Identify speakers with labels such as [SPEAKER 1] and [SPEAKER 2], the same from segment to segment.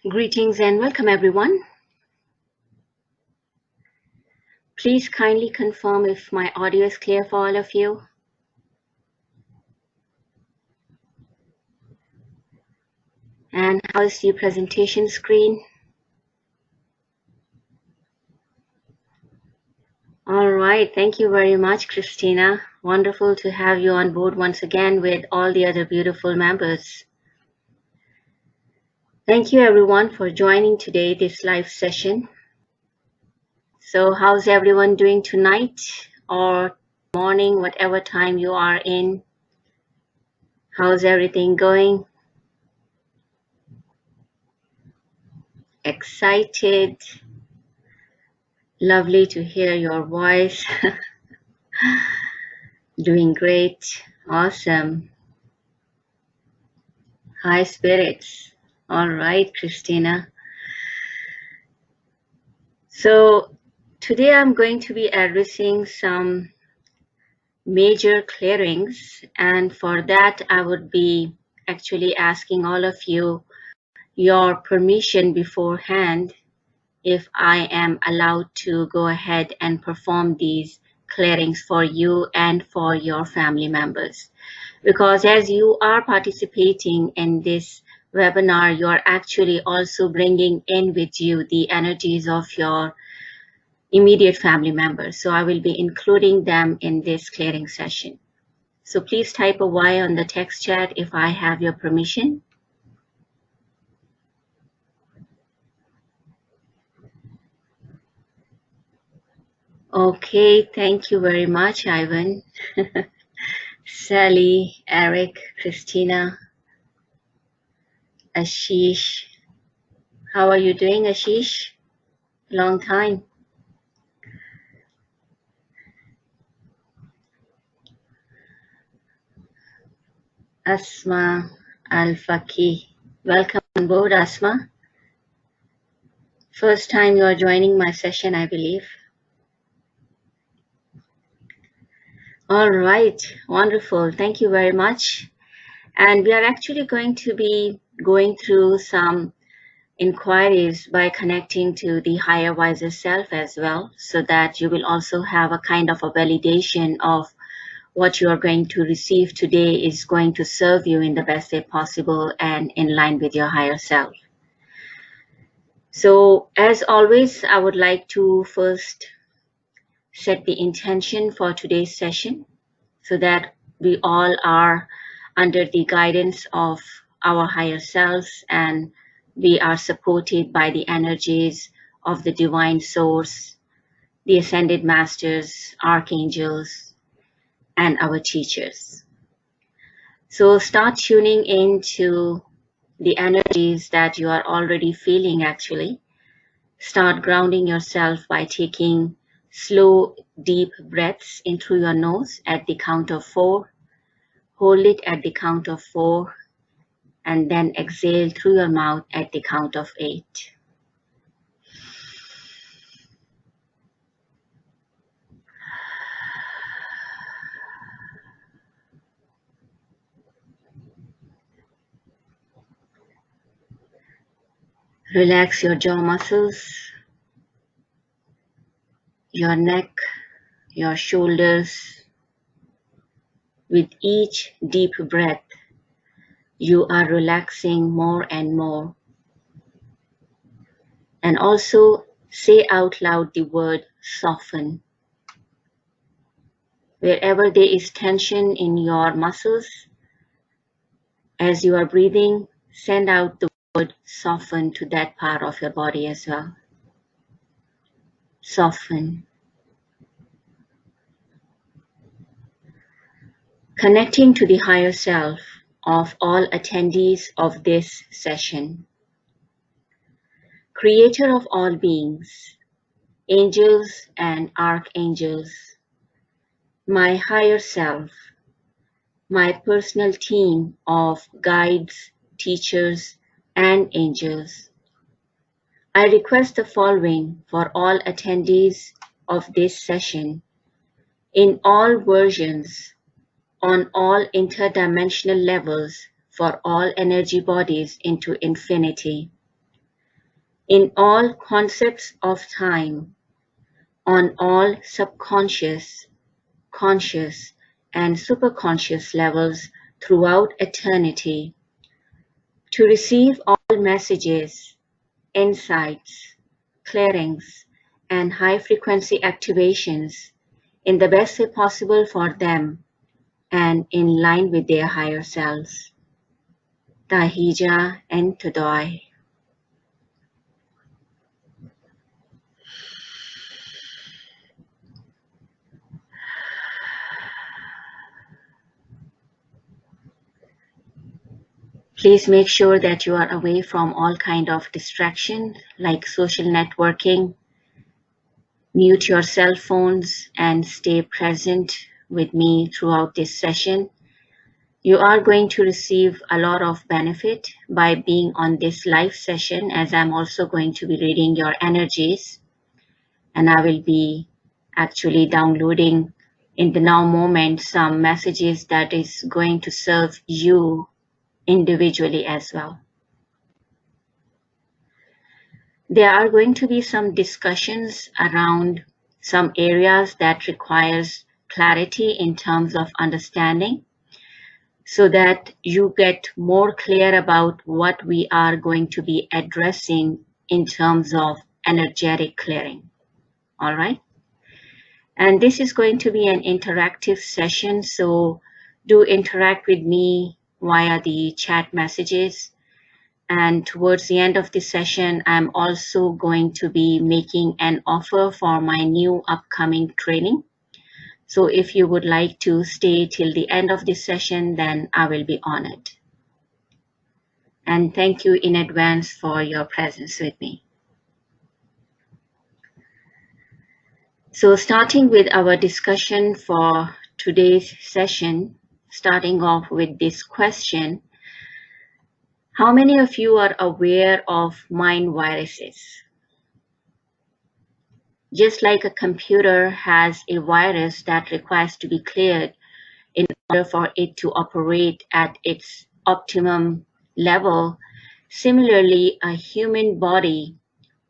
[SPEAKER 1] Greetings and welcome everyone. Please kindly confirm if my audio is clear for all of you. And how is the presentation screen? All right, thank you very much, Christina. Wonderful to have you on board once again with all the other beautiful members. Thank you everyone for joining today this live session. So how's everyone doing tonight or morning, whatever time you are in? How's everything going? Excited? Lovely to hear your voice. Doing great. Awesome. High spirits. All right, Christina. So today I'm going to be addressing some major clearings, and for that I would be actually asking all of you your permission beforehand if I am allowed to go ahead and perform these clearings for you and for your family members. Because as you are participating in this webinar, you are actually also bringing in with you the energies of your immediate family members. So I will be including them in this clearing session. So please type a Y on the text chat if I have your permission. Okay, thank you very much, Ivan. Sally, Eric, Christina, Ashish. How are you doing, Ashish? Long time. Asma Al-Faqih. Welcome on board, Asma. First time you are joining my session, I believe. All right, wonderful. Thank you very much. And we are actually going to be going through some inquiries by connecting to the higher wiser self as well, so that you will also have a kind of a validation of what you are going to receive today is going to serve you in the best way possible and in line with your higher self. So as always, I would like to first set the intention for today's session so that we all are under the guidance of our higher selves and we are supported by the energies of the divine source, the ascended masters, archangels, and our teachers. So start tuning into the energies that you are already feeling actually. Start grounding yourself by taking slow, deep breaths in through your nose at the count of 4. Hold it at the count of 4 and then exhale through your mouth at the count of 8. Relax your jaw muscles, your neck, your shoulders. With each deep breath, you are relaxing more and more. And also say out loud the word soften. Wherever there is tension in your muscles, as you are breathing, send out the word soften to that part of your body as well. Soften. Connecting to the higher self of all attendees of this session. Creator of all beings, angels and archangels, my higher self, my personal team of guides, teachers, and angels. I request the following for all attendees of this session in all versions, on all interdimensional levels, for all energy bodies into infinity. in all concepts of time, on all subconscious, conscious, and superconscious levels throughout eternity, to receive all messages, insights, clearings, and high-frequency activations in the best way possible for them and in line with their higher selves. Tahija and Todoi. Please make sure that you are away from all kind of distraction like social networking. Mute your cell phones and stay present with me throughout this session. You are going to receive a lot of benefit by being on this live session, as I'm also going to be reading your energies, and I will be actually downloading in the now moment some messages that is going to serve you individually as well. There are going to be some discussions around some areas that requires clarity in terms of understanding, so that you get more clear about what we are going to be addressing in terms of energetic clearing. All right. And this is going to be an interactive session, so do interact with me via the chat messages. And towards the end of the session, I'm also going to be making an offer for my new upcoming training. So if you would like to stay till the end of this session, then I will be honored. And thank you in advance for your presence with me. So starting with our discussion for today's session, starting off with this question: how many of you are aware of mind viruses? Just like a computer has a virus that requires to be cleared in order for it to operate at its optimum level, similarly, a human body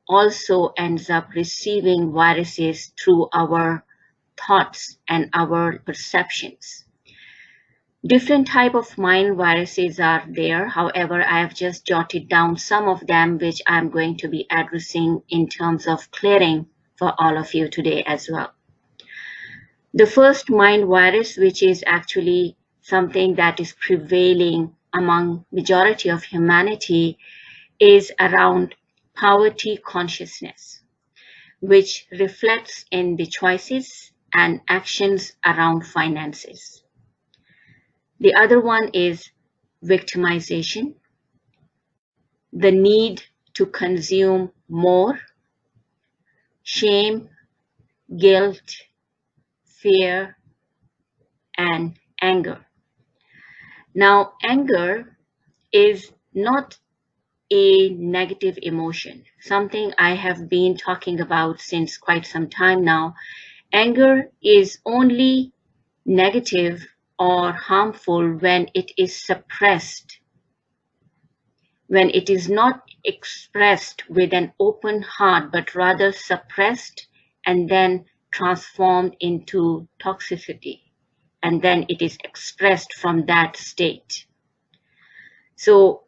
[SPEAKER 1] also ends up receiving viruses through our thoughts and our perceptions. Different type of mind viruses are there. However, I have just jotted down some of them which I'm going to be addressing in terms of clearing for all of you today as well. The first mind virus, which is actually something that is prevailing among majority of humanity, is around poverty consciousness, which reflects in the choices and actions around finances. The other one is victimization, the need to consume more, shame, guilt, fear, and anger. Now, anger is not a negative emotion, something I have been talking about since quite some time now. Anger is only negative or harmful when it is suppressed, when it is not expressed with an open heart, but rather suppressed and then transformed into toxicity, and then it is expressed from that state. So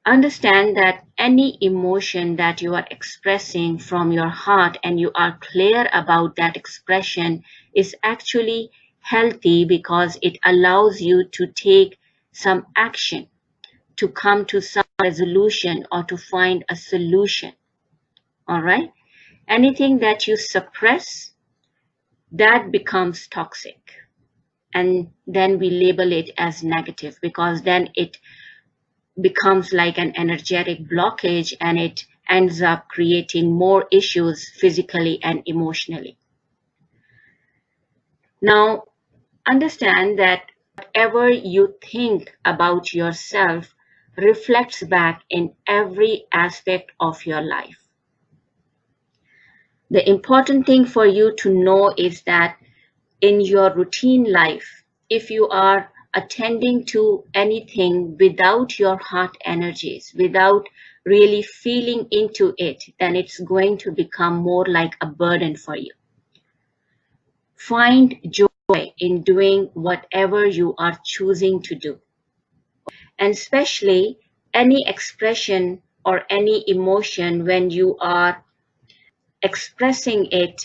[SPEAKER 1] understand that any emotion that you are expressing from your heart and you are clear about that expression is actually healthy, because it allows you to take some action, to come to some resolution or to find a solution. All right? Anything that you suppress, that becomes toxic. And then we label it as negative, because then it becomes like an energetic blockage and it ends up creating more issues physically and emotionally. Now, understand that whatever you think about yourself reflects back in every aspect of your life. The important thing for you to know is that in your routine life, if you are attending to anything without your heart energies, without really feeling into it, then it's going to become more like a burden for you. Find joy in doing whatever you are choosing to do. And especially any expression or any emotion, when you are expressing it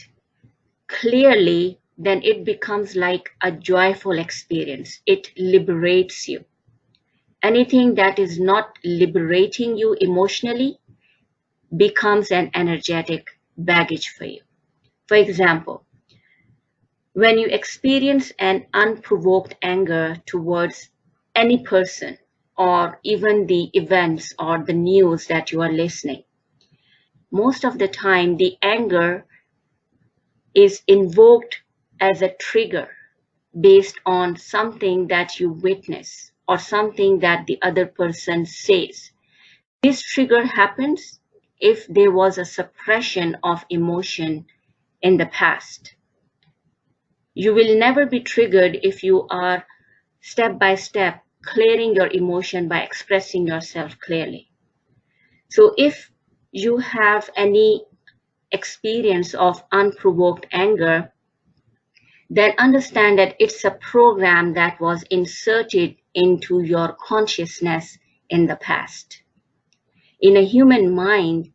[SPEAKER 1] clearly, then it becomes like a joyful experience. It liberates you. Anything that is not liberating you emotionally becomes an energetic baggage for you. For example, when you experience an unprovoked anger towards any person or even the events or the news that you are listening, most of the time the anger is invoked as a trigger based on something that you witness or something that the other person says. This trigger happens if there was a suppression of emotion in the past. You will never be triggered if you are step by step clearing your emotion by expressing yourself clearly. So if you have any experience of unprovoked anger, then understand that it's a program that was inserted into your consciousness in the past. In a human mind,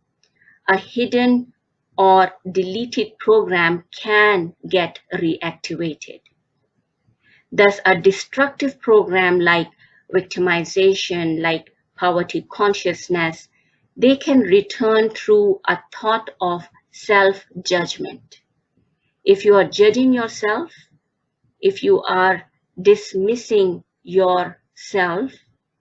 [SPEAKER 1] a hidden or deleted program can get reactivated. Thus, a destructive program like victimization, like poverty consciousness, they can return through a thought of self-judgment. If you are judging yourself, if you are dismissing yourself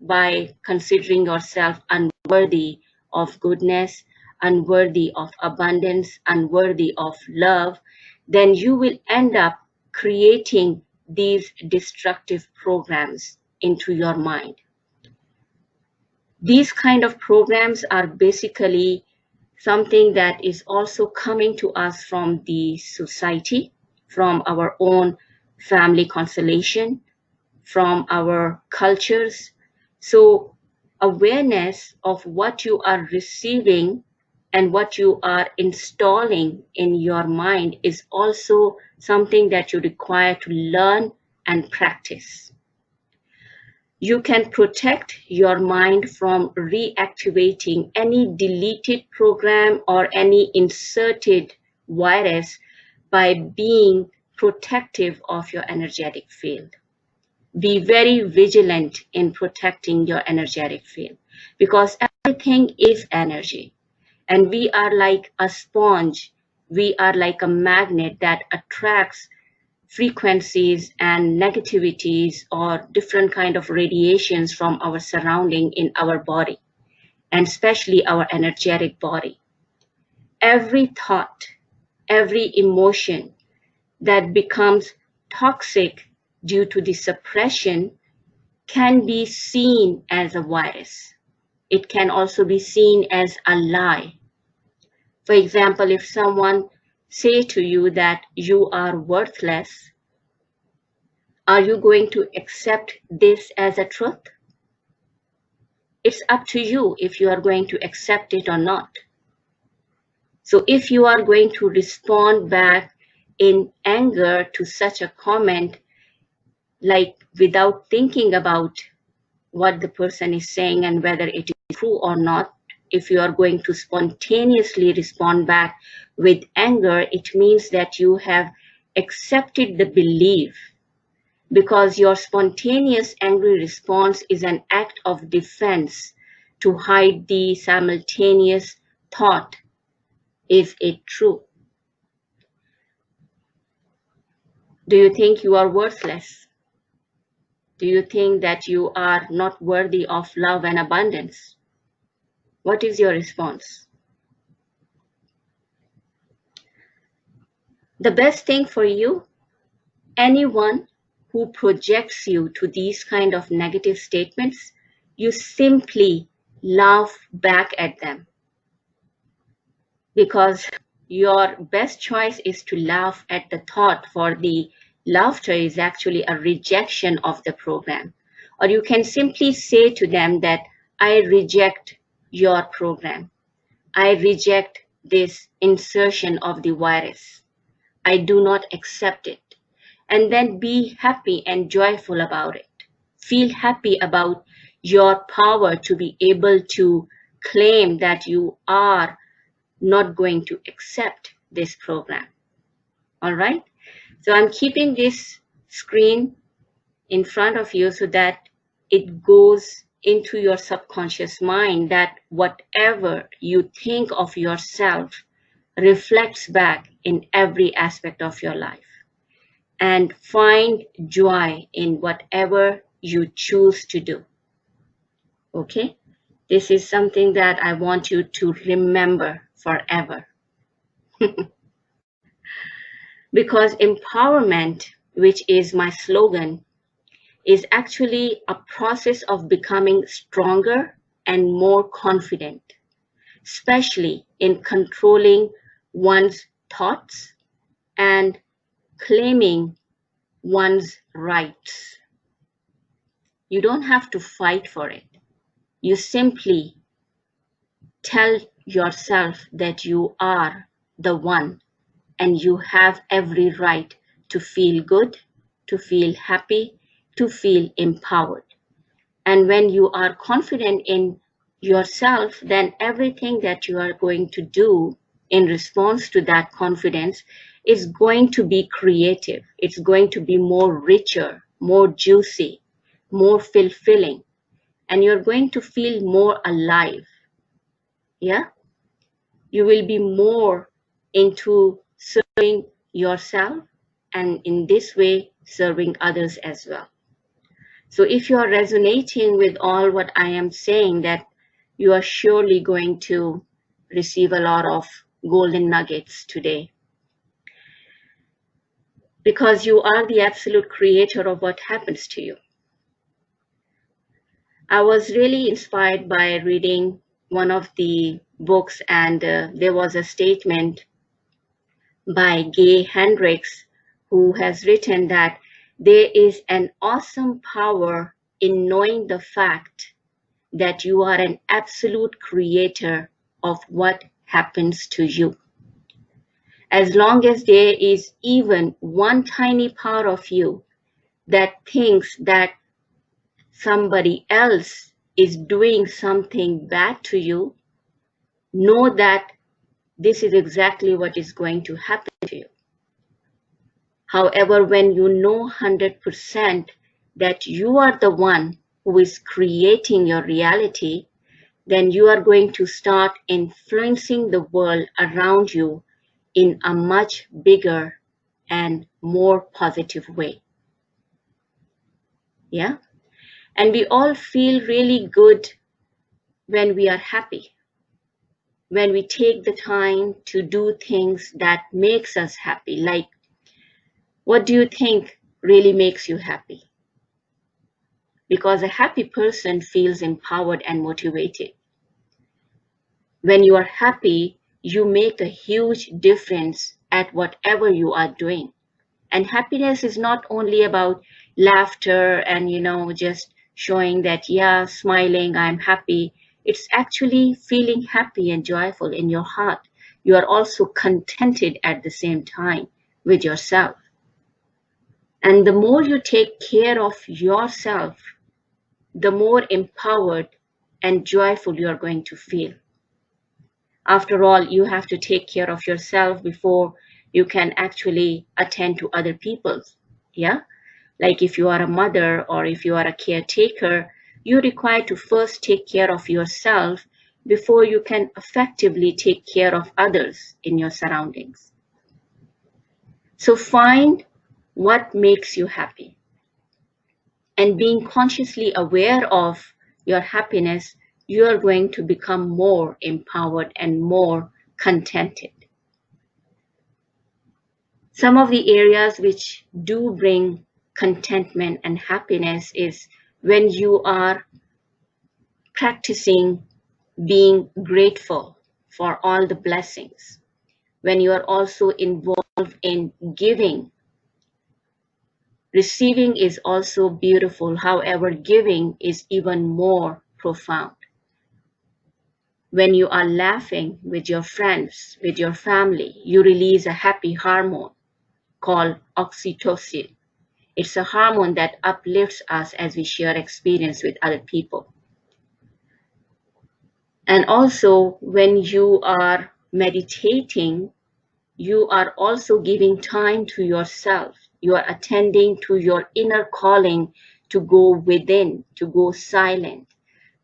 [SPEAKER 1] by considering yourself unworthy of goodness, unworthy of abundance, unworthy of love, then you will end up creating these destructive programs into your mind. These kind of programs are basically something that is also coming to us from the society, from our own family constellation, from our cultures. So awareness of what you are receiving and what you are installing in your mind is also something that you require to learn and practice. You can protect your mind from reactivating any deleted program or any inserted virus by being protective of your energetic field. Be very vigilant in protecting your energetic field, because everything is energy, and we are like a sponge. We are like a magnet that attracts frequencies and negativities or different kind of radiations from our surrounding in our body, and especially our energetic body. Every thought, every emotion that becomes toxic due to the suppression can be seen as a virus. It can also be seen as a lie. For example, if someone say to you that you are worthless, are you going to accept this as a truth? It's up to you if you are going to accept it or not. So if you are going to respond back in anger to such a comment, like without thinking about what the person is saying and whether it is true or not, if you are going to spontaneously respond back with anger, it means that you have accepted the belief, because your spontaneous angry response is an act of defense to hide the simultaneous thought, is it true? Do you think you are worthless? Do you think that you are not worthy of love and abundance? What is your response? The best thing for you, anyone who projects you to these kind of negative statements, you simply laugh back at them, because your best choice is to laugh at the thought for the Laughter is actually a rejection of the program. Or you can simply say to them that I reject your program. I reject this insertion of the virus. I do not accept it. And then be happy and joyful about it. Feel happy about your power to be able to claim that you are not going to accept this program. All right? So I'm keeping this screen in front of you so that it goes into your subconscious mind, that whatever you think of yourself reflects back in every aspect of your life. And find joy in whatever you choose to do. Okay? This is something that I want you to remember forever. Because empowerment, which is my slogan, is actually a process of becoming stronger and more confident, especially in controlling one's thoughts and claiming one's rights. You don't have to fight for it. You simply tell yourself that you are the one and you have every right to feel good, to feel happy, to feel empowered. And when you are confident in yourself, then everything that you are going to do in response to that confidence is going to be creative. It's going to be more richer, more juicy, more fulfilling, and you're going to feel more alive. Yeah? You will be more into serving yourself and in this way serving others as well. So if you are resonating with all what I am saying, that you are surely going to receive a lot of golden nuggets today. Because you are the absolute creator of what happens to you. I was really inspired by reading one of the books, and there was a statement by Gay Hendricks, who has written that there is an awesome power in knowing the fact that you are an absolute creator of what happens to you. As long as there is even one tiny part of you that thinks that somebody else is doing something bad to you, know that this is exactly what is going to happen to you. However, when you know 100% that you are the one who is creating your reality, then you are going to start influencing the world around you in a much bigger and more positive way. Yeah? And we all feel really good when we are happy, when we take the time to do things that makes us happy. Like, what do you think really makes you happy? Because a happy person feels empowered and motivated. When you are happy, you make a huge difference at whatever you are doing. And happiness is not only about laughter and, just showing that, yeah, smiling, I'm happy. It's actually feeling happy and joyful in your heart. You are also contented at the same time with yourself. And the more you take care of yourself, the more empowered and joyful you are going to feel. After all, you have to take care of yourself before you can actually attend to other people's. Yeah? Like if you are a mother or if you are a caretaker, you require to first take care of yourself before you can effectively take care of others in your surroundings. So find what makes you happy. And being consciously aware of your happiness, you are going to become more empowered and more contented. Some of the areas which do bring contentment and happiness is when you are practicing being grateful for all the blessings, when you are also involved in giving Receiving is also beautiful, however, giving is even more profound. When you are laughing with your friends, with your family, you release a happy hormone called oxytocin. It's a hormone that uplifts us as we share experience with other people. And also, when you are meditating, you are also giving time to yourself. You are attending to your inner calling to go within, to go silent,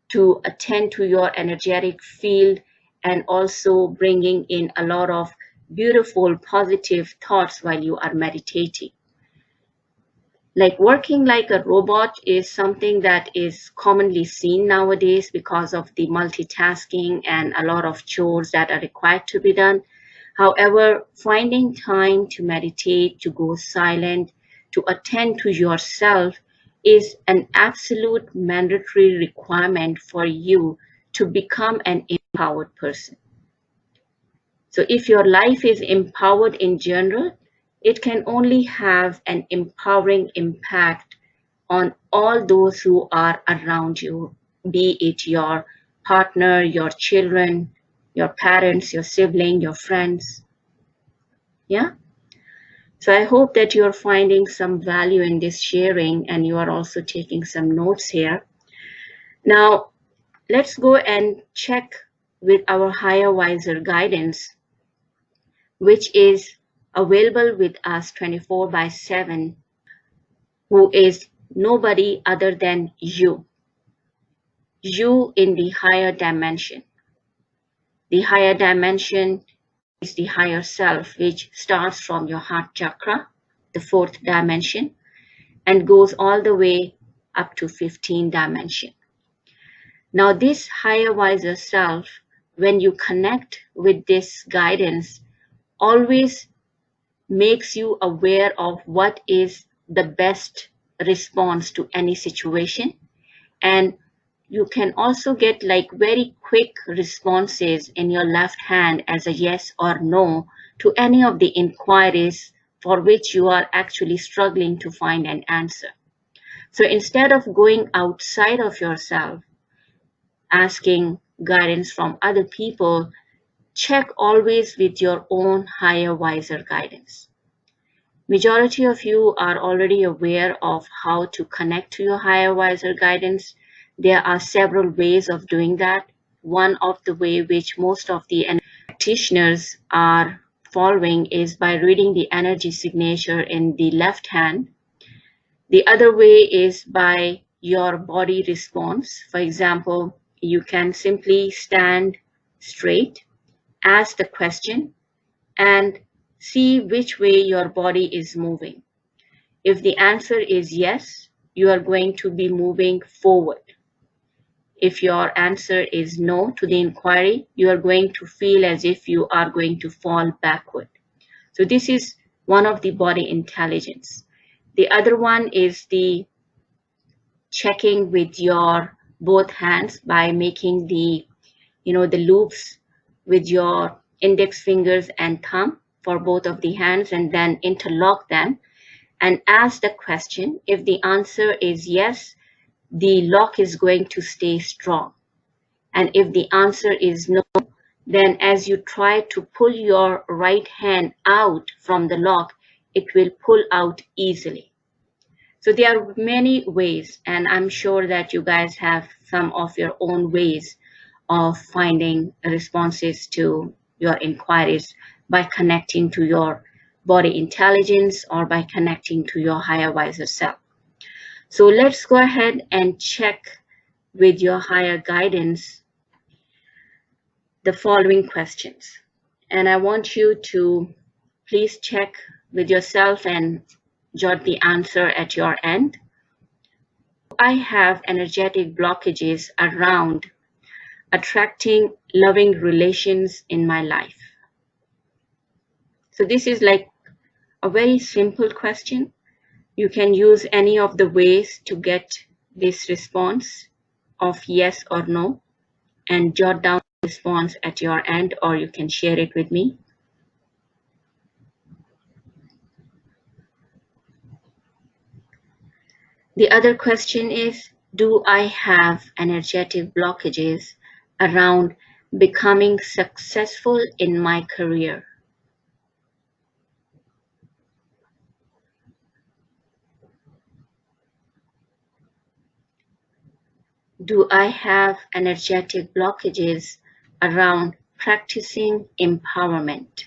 [SPEAKER 1] to attend to your energetic field, and also bringing in a lot of beautiful, positive thoughts while you are meditating. Like working like a robot is something that is commonly seen nowadays because of the multitasking and a lot of chores that are required to be done. However, finding time to meditate, to go silent, to attend to yourself is an absolute mandatory requirement for you to become an empowered person. So if your life is empowered in general, it can only have an empowering impact on all those who are around you, be it your partner, your children, your parents, your sibling, your friends. Yeah. So I hope that you're finding some value in this sharing and you are also taking some notes here. Now, let's go and check with our higher wiser guidance, which is available with us 24/7, who is nobody other than you in the higher dimension. The higher dimension is the higher self, which starts from your heart chakra, the 4th dimension, and goes all the way up to 15th dimension. Now, this higher wiser self, when you connect with this guidance, always makes you aware of what is the best response to any situation. And you can also get like very quick responses in your left hand as a yes or no to any of the inquiries for which you are actually struggling to find an answer. So instead of going outside of yourself, asking guidance from other people, check always with your own higher wiser guidance. Majority of you are already aware of how to connect to your higher wiser guidance. There are several ways of doing that. One of the way which most of the practitioners are following is by reading the energy signature in the left hand. The other way is by your body response. For example, you can simply stand straight, ask the question, and see which way your body is moving. If the answer is yes, you are going to be moving forward. If your answer is no to the inquiry, you are going to feel as if you are going to fall backward. So this is one of the body intelligence. The other one is the checking with your both hands by making the loops with your index fingers and thumb for both of the hands, and then interlock them and ask the question. If the answer is yes, the lock is going to stay strong. And if the answer is no, then as you try to pull your right hand out from the lock, it will pull out easily. So there are many ways, and I'm sure that you guys have some of your own ways of finding responses to your inquiries by connecting to your body intelligence or by connecting to your higher wiser self. So let's go ahead and check with your higher guidance the following questions. And I want you to please check with yourself and jot the answer at your end. I have energetic blockages around attracting loving relations in my life. So this is like a very simple question. You can use any of the ways to get this response of yes or no and jot down the response at your end, or you can share it with me. The other question is, do I have energetic blockages around becoming successful in my career? Do I have energetic blockages around practicing empowerment?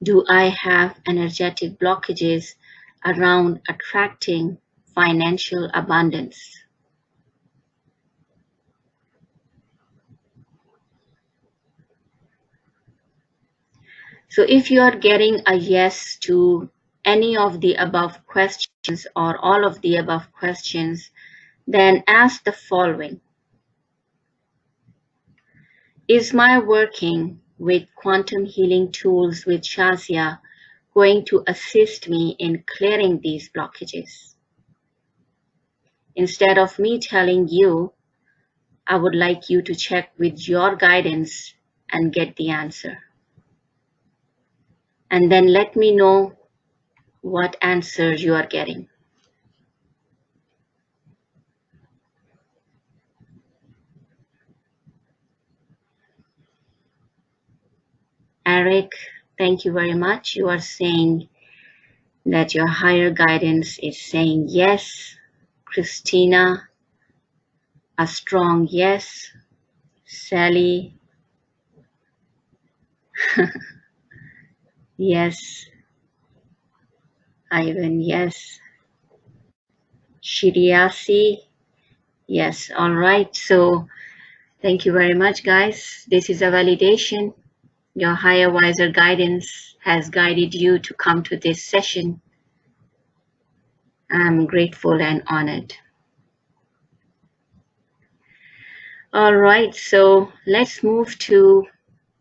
[SPEAKER 1] Do I have energetic blockages around attracting financial abundance? So if you are getting a yes to any of the above questions or all of the above questions, then ask the following. Is my working with quantum healing tools with Shazia going to assist me in clearing these blockages? Instead of me telling you, I would like you to check with your guidance and get the answer. And then let me know what answer you are getting. Eric, thank you very much. You are saying that your higher guidance is saying yes. Christina, a strong yes. Sally, yes. Ivan, yes. Shiriasi, yes. All right. So thank you very much, guys. This is a validation. Your higher, wiser guidance has guided you to come to this session. I'm grateful and honored. All right, so let's move to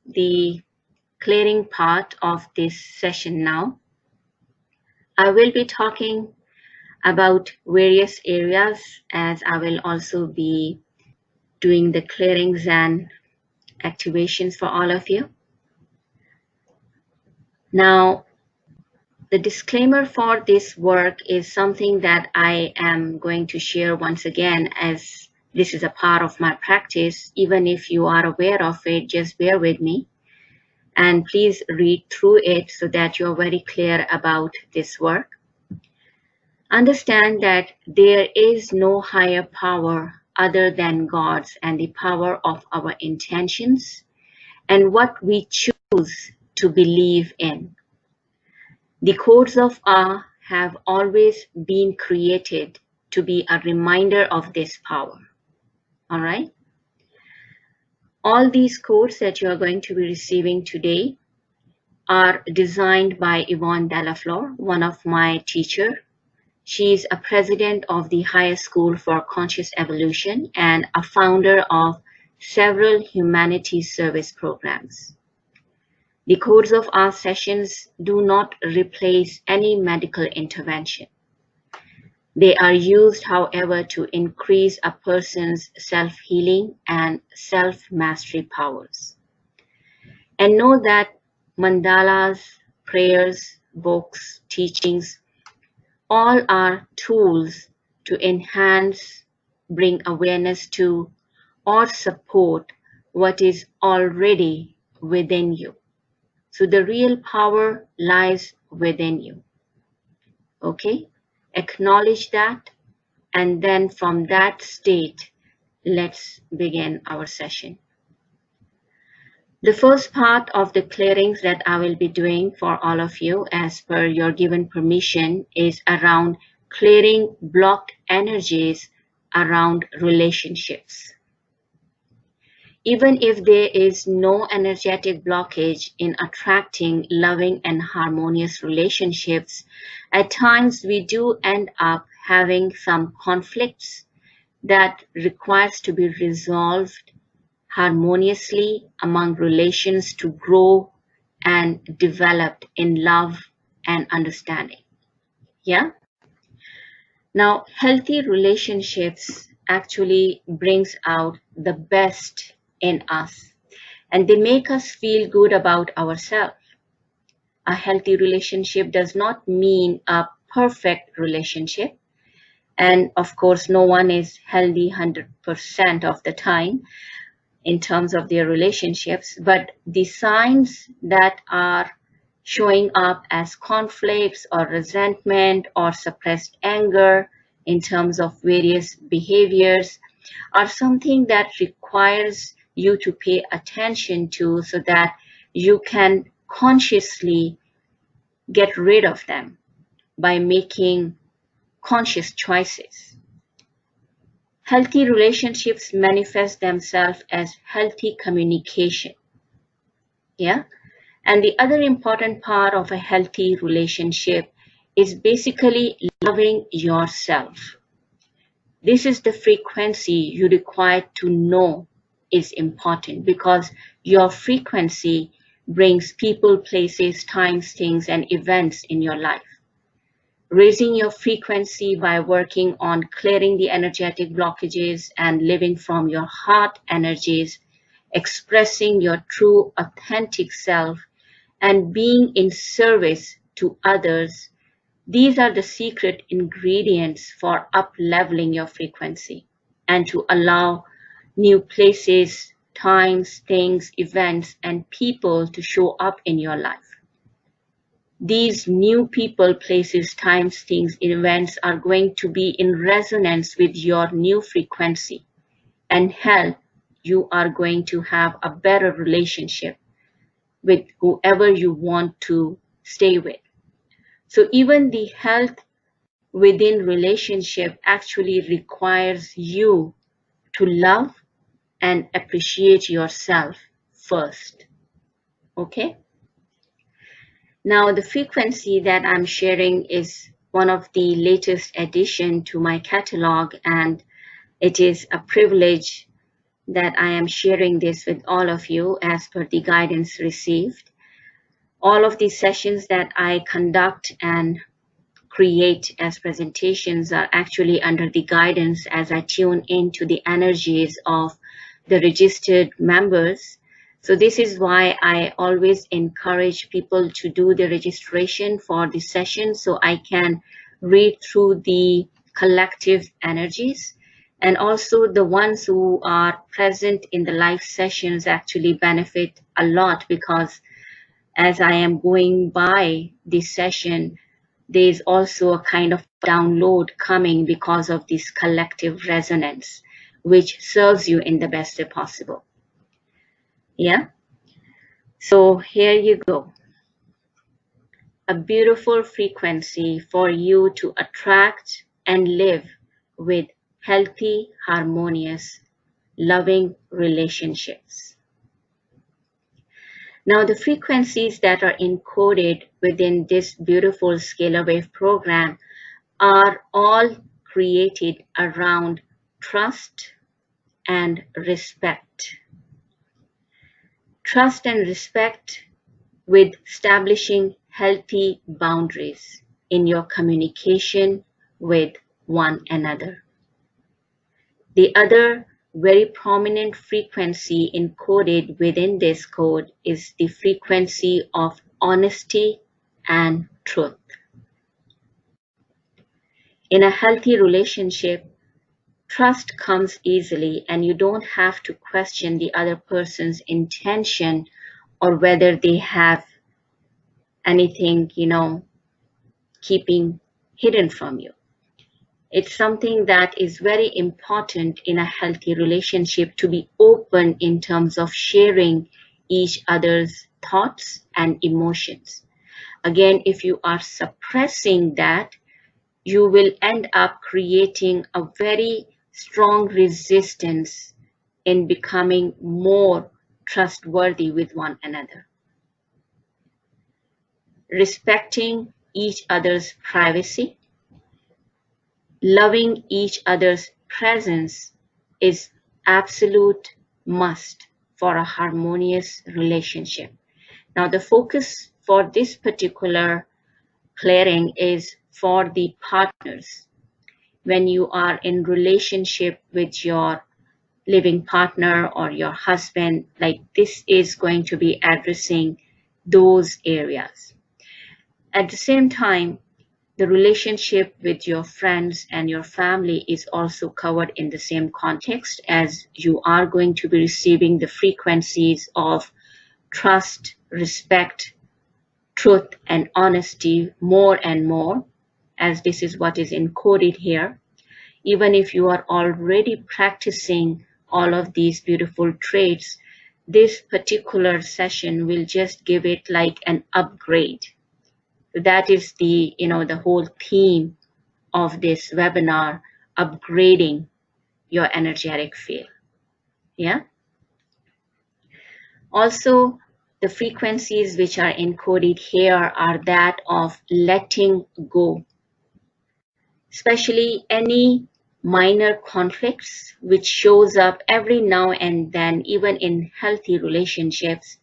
[SPEAKER 1] the clearing part of this session now. I will be talking about various areas, as I will also be doing the clearings and activations for all of you. Now, the disclaimer for this work is something that I am going to share once again, as this is a part of my practice. Even if you are aware of it, just bear with me and please read through it so that you're very clear about this work. Understand that there is no higher power other than God's and the power of our intentions and what we choose to believe in. The codes of Ah have always been created to be a reminder of this power. All right? All these codes that you are going to be receiving today are designed by Yvonne Delafleur, one of my teachers. She is a president of the Higher School for Conscious Evolution and a founder of several humanities service programs. The codes of our sessions do not replace any medical intervention. They are used, however, to increase a person's self-healing and self-mastery powers. And know that mandalas, prayers, books, teachings, all are tools to enhance, bring awareness to, or support what is already within you. So the real power lies within you. Okay? Acknowledge that, and then from that state, let's begin our session. The first part of the clearings that I will be doing for all of you as per your given permission is around clearing blocked energies around relationships. Even if there is no energetic blockage in attracting loving and harmonious relationships, at times we do end up having some conflicts that requires to be resolved harmoniously among relations to grow and develop in love and understanding. Yeah? Now, healthy relationships actually brings out the best in us, and they make us feel good about ourselves. A healthy relationship does not mean a perfect relationship. And of course, no one is healthy 100% of the time in terms of their relationships, but the signs that are showing up as conflicts or resentment or suppressed anger in terms of various behaviors are something that requires you to pay attention to so that you can consciously get rid of them by making conscious choices. Healthy relationships manifest themselves as healthy communication. Yeah. And the other important part of a healthy relationship is basically loving yourself. This is the frequency you require to know is important, because your frequency brings people, places, times, things, and events in your life. Raising your frequency by working on clearing the energetic blockages and living from your heart energies, expressing your true authentic self, and being in service to others. These are the secret ingredients for up-leveling your frequency and to allow new places, times, things, events, and people to show up in your life. These new people, places, times, things, events are going to be in resonance with your new frequency, and hence you are going to have a better relationship with whoever you want to stay with. So even the health within relationship actually requires you to love and appreciate yourself first. Okay? Now, the frequency that I'm sharing is one of the latest addition to my catalog, and it is a privilege that I am sharing this with all of you as per the guidance received. All of these sessions that I conduct and create as presentations are actually under the guidance as I tune into the energies of the registered members. So this is why I always encourage people to do the registration for the session, so I can read through the collective energies. And also the ones who are present in the live sessions actually benefit a lot, because as I am going by this session, there's also a kind of download coming because of this collective resonance, which serves you in the best way possible. Yeah. So here you go. A beautiful frequency for you to attract and live with healthy, harmonious, loving relationships. Now, the frequencies that are encoded within this beautiful scalar wave program are all created around trust and respect. Trust and respect with establishing healthy boundaries in your communication with one another. The other very prominent frequency encoded within this code is the frequency of honesty and truth. In a healthy relationship, trust comes easily, and you don't have to question the other person's intention or whether they have anything, keeping hidden from you. It's something that is very important in a healthy relationship, to be open in terms of sharing each other's thoughts and emotions. Again, if you are suppressing that, you will end up creating a very strong resistance in becoming more trustworthy with one another. Respecting each other's privacy, loving each other's presence is absolute must for a harmonious relationship. Now, the focus for this particular clearing is for the partners. When you are in relationship with your living partner or your husband, like this is going to be addressing those areas. At the same time, the relationship with your friends and your family is also covered in the same context, as you are going to be receiving the frequencies of trust, respect, truth, and honesty more and more, as this is what is encoded here. Even if you are already practicing all of these beautiful traits, this particular session will just give it like an upgrade. That is the whole theme of this webinar, upgrading your energetic field. Yeah. Also, the frequencies which are encoded here are that of letting go, especially any minor conflicts which shows up every now and then, even in healthy relationships.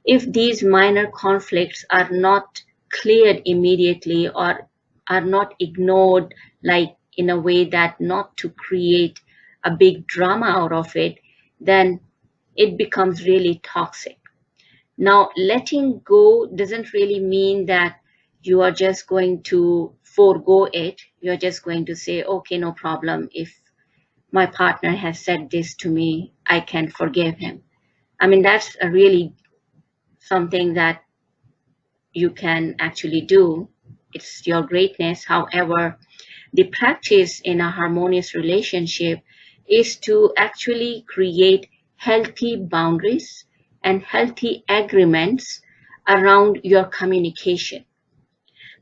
[SPEAKER 1] If these minor conflicts are not cleared immediately or are not ignored, like in a way that not to create a big drama out of it, then it becomes really toxic. Now, letting go doesn't really mean that you are just going to forego it. You're just going to say, okay, no problem. If my partner has said this to me, I can forgive him. I mean, that's a really something that you can actually do. It's your greatness. However, the practice in a harmonious relationship is to actually create healthy boundaries and healthy agreements around your communication.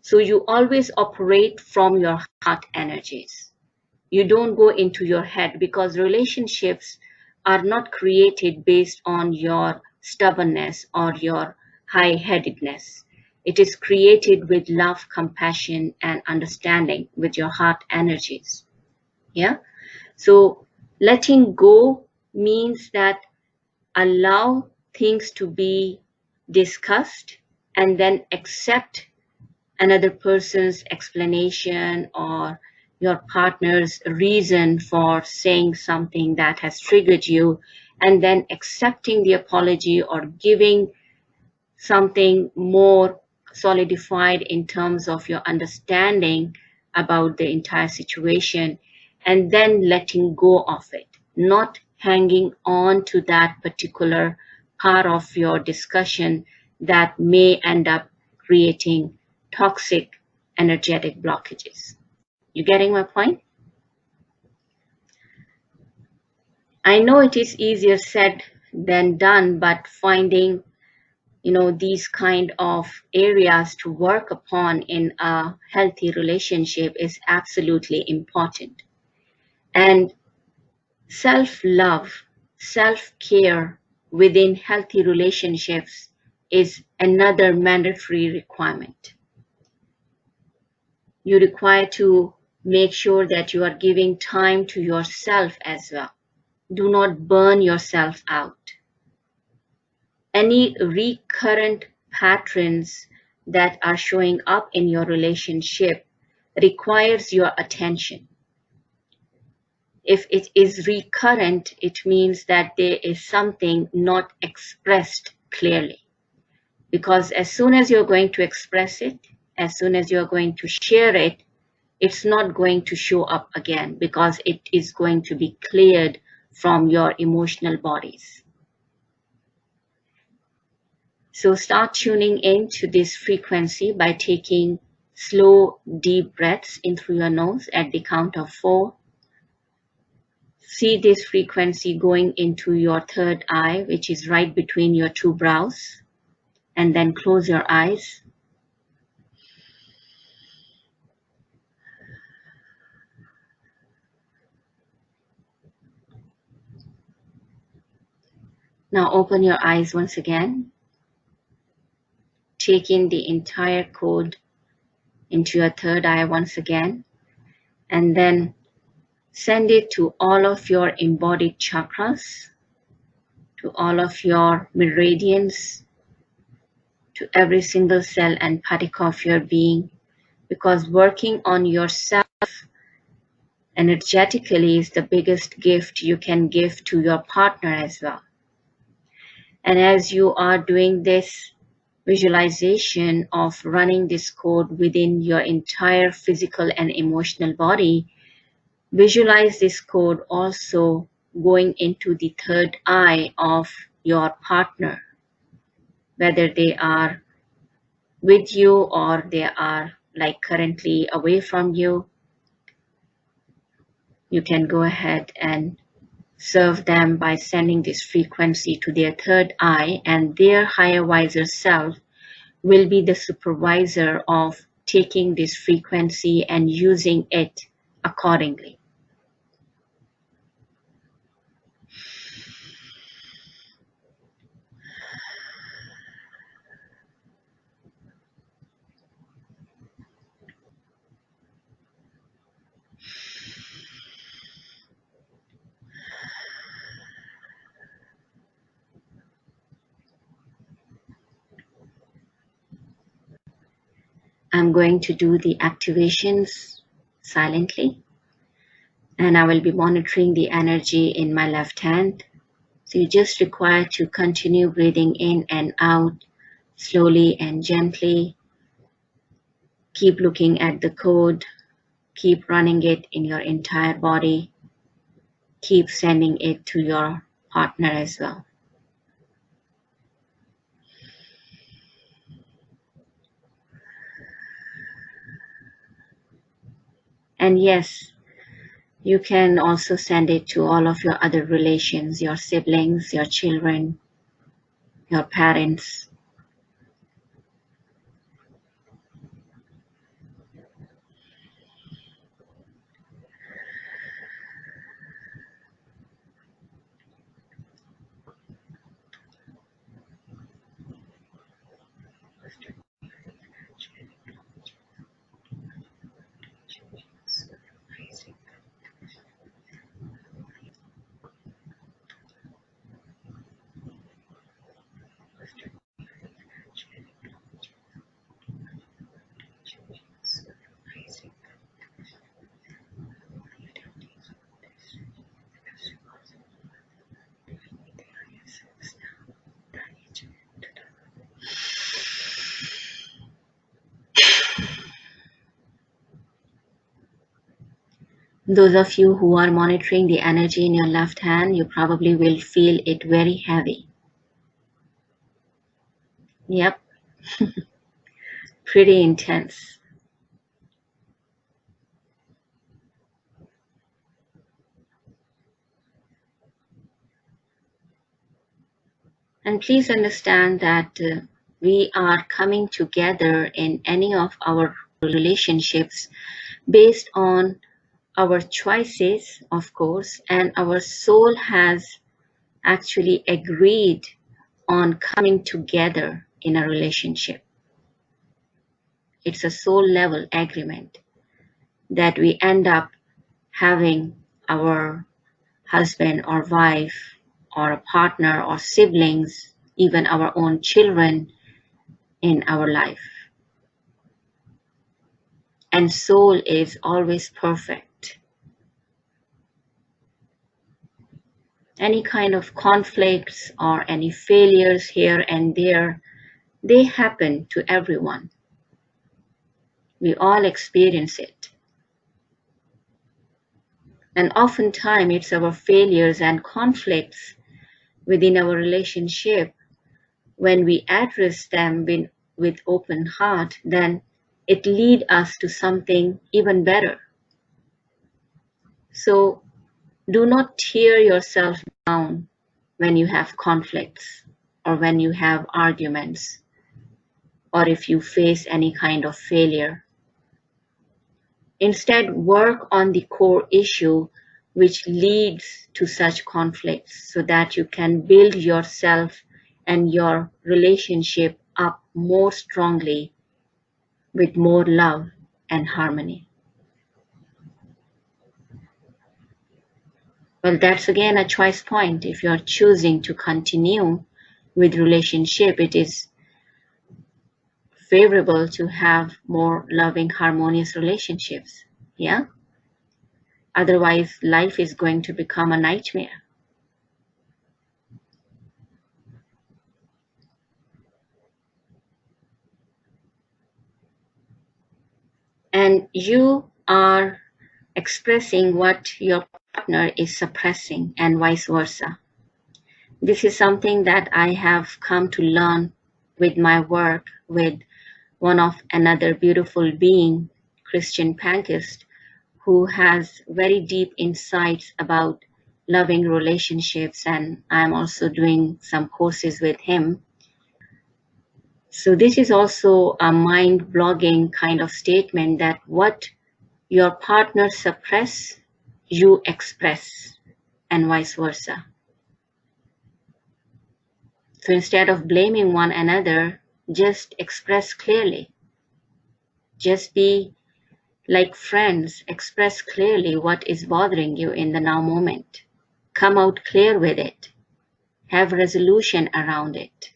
[SPEAKER 1] So you always operate from your heart energies. You don't go into your head, because relationships are not created based on your stubbornness or your high-headedness. It is created with love, compassion, and understanding with your heart energies. Yeah. So letting go means that allow things to be discussed and then accept another person's explanation or your partner's reason for saying something that has triggered you, and then accepting the apology or giving something more solidified in terms of your understanding about the entire situation, and then letting go of it, not hanging on to that particular part of your discussion that may end up creating toxic energetic blockages. You getting my point? I know it is easier said than done, but finding these kind of areas to work upon in a healthy relationship is absolutely important. And self-love, self-care within healthy relationships is another mandatory requirement. You require to make sure that you are giving time to yourself as well. Do not burn yourself out. Any recurrent patterns that are showing up in your relationship requires your attention. If it is recurrent, it means that there is something not expressed clearly. Because as soon as you're going to express it, as soon as you're going to share it, it's not going to show up again, because it is going to be cleared from your emotional bodies. So start tuning into this frequency by taking slow, deep breaths in through your nose at the count of 4. See this frequency going into your third eye, which is right between your two brows, and then close your eyes. Now open your eyes once again. Take in the entire code into your third eye once again, and then send it to all of your embodied chakras, to all of your meridians, to every single cell and particle of your being, because working on yourself energetically is the biggest gift you can give to your partner as well. And as you are doing this, visualization of running this code within your entire physical and emotional body, visualize this code also going into the third eye of your partner, whether they are with you or they are like currently away from you. You can go ahead and serve them by sending this frequency to their third eye, and their higher wiser self will be the supervisor of taking this frequency and using it accordingly. I'm going to do the activations silently, and I will be monitoring the energy in my left hand. So you just require to continue breathing in and out slowly and gently. Keep looking at the code, keep running it in your entire body, keep sending it to your partner as well. And yes, you can also send it to all of your other relations, your siblings, your children, your parents. Those of you who are monitoring the energy in your left hand, you probably will feel it very heavy. Yep, pretty intense. And please understand that we are coming together in any of our relationships based on our choices, of course, and our soul has actually agreed on coming together in a relationship. It's a soul level agreement that we end up having our husband or wife or a partner or siblings, even our own children in our life. And soul is always perfect. Any kind of conflicts or any failures here and there, they happen to everyone. We all experience it. And oftentimes it's our failures and conflicts within our relationship, when we address them with open heart, then it leads us to something even better. So do not tear yourself down when you have conflicts or when you have arguments or if you face any kind of failure. Instead, work on the core issue which leads to such conflicts so that you can build yourself and your relationship up more strongly with more love and harmony. Well, that's again a choice point. If you're choosing to continue with relationship, it is favorable to have more loving, harmonious relationships. Yeah? Otherwise, life is going to become a nightmare. and you are expressing what your partner is suppressing, and vice versa. This is something that I have come to learn with my work with one of another beautiful being, Christian Pankist, who has very deep insights about loving relationships, and I'm also doing some courses with him. So this is also a mind blogging kind of statement that what your partner suppress, you express, and vice versa. So instead of blaming one another, just express clearly. Just be like friends, express clearly what is bothering you in the now moment. Come out clear with it. Have resolution around it.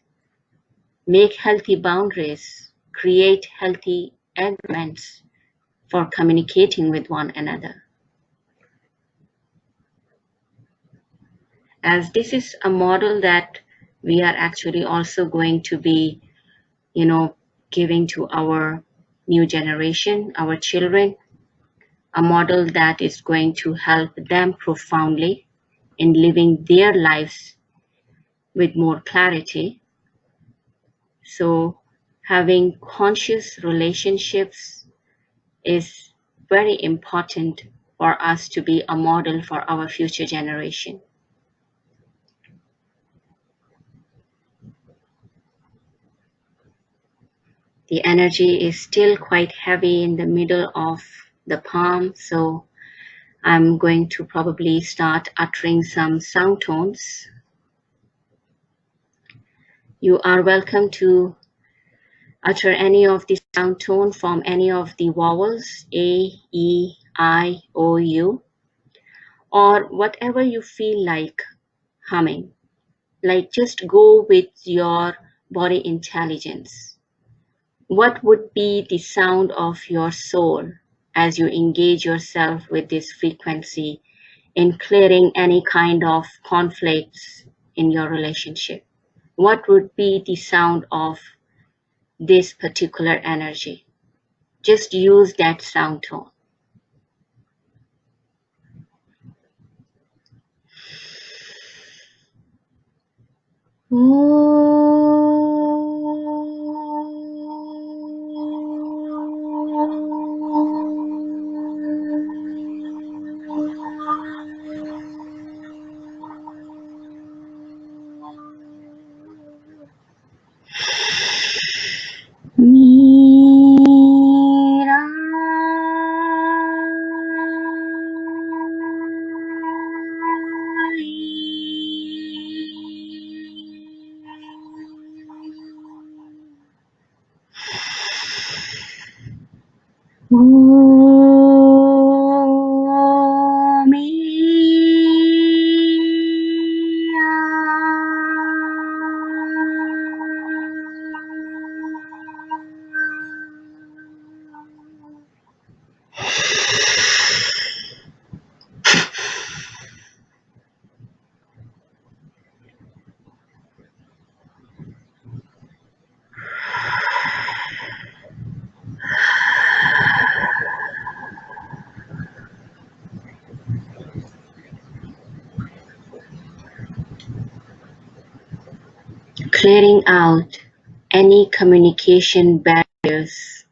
[SPEAKER 1] Make healthy boundaries. Create healthy agreements for communicating with one another. As this is a model that we are actually also going to be, giving to our new generation, our children, a model that is going to help them profoundly in living their lives with more clarity. So having conscious relationships is very important for us to be a model for our future generation. The energy is still quite heavy in the middle of the palm, so I'm going to probably start uttering some sound tones. You are welcome to utter any of the sound tone from any of the vowels, A, E, I, O, U, or whatever you feel like humming. Like just go with your body intelligence. What would be the sound of your soul as you engage yourself with this frequency in clearing any kind of conflicts in your relationship? What would be the sound of this particular energy? Just use that sound tone. Mira. Clearing out any communication barriers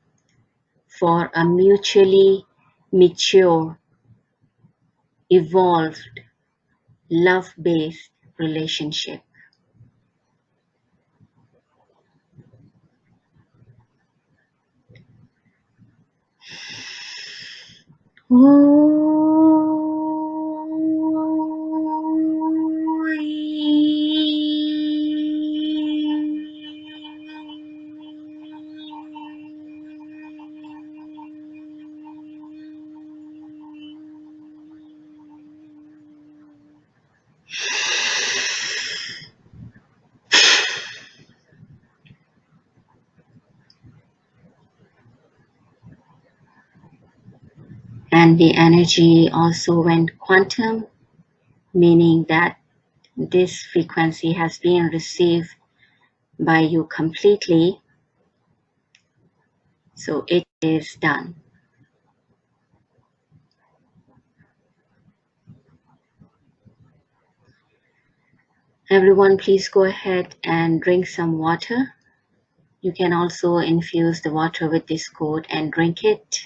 [SPEAKER 1] for a mutually mature, evolved, love-based relationship. And the energy also went quantum, meaning that this frequency has been received by you completely. So it is done. Everyone, please go ahead and drink some water. You can also infuse the water with this quote and drink it.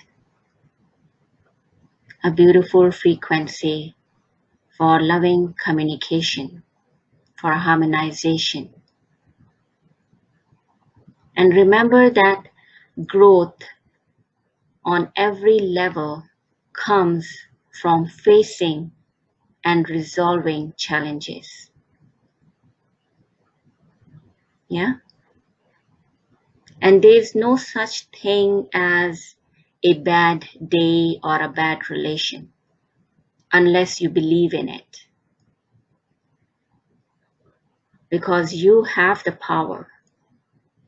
[SPEAKER 1] A beautiful frequency for loving communication, for harmonization. And remember that growth on every level comes from facing and resolving challenges. Yeah? And there's no such thing as a bad day or a bad relation unless you believe in it. Because you have the power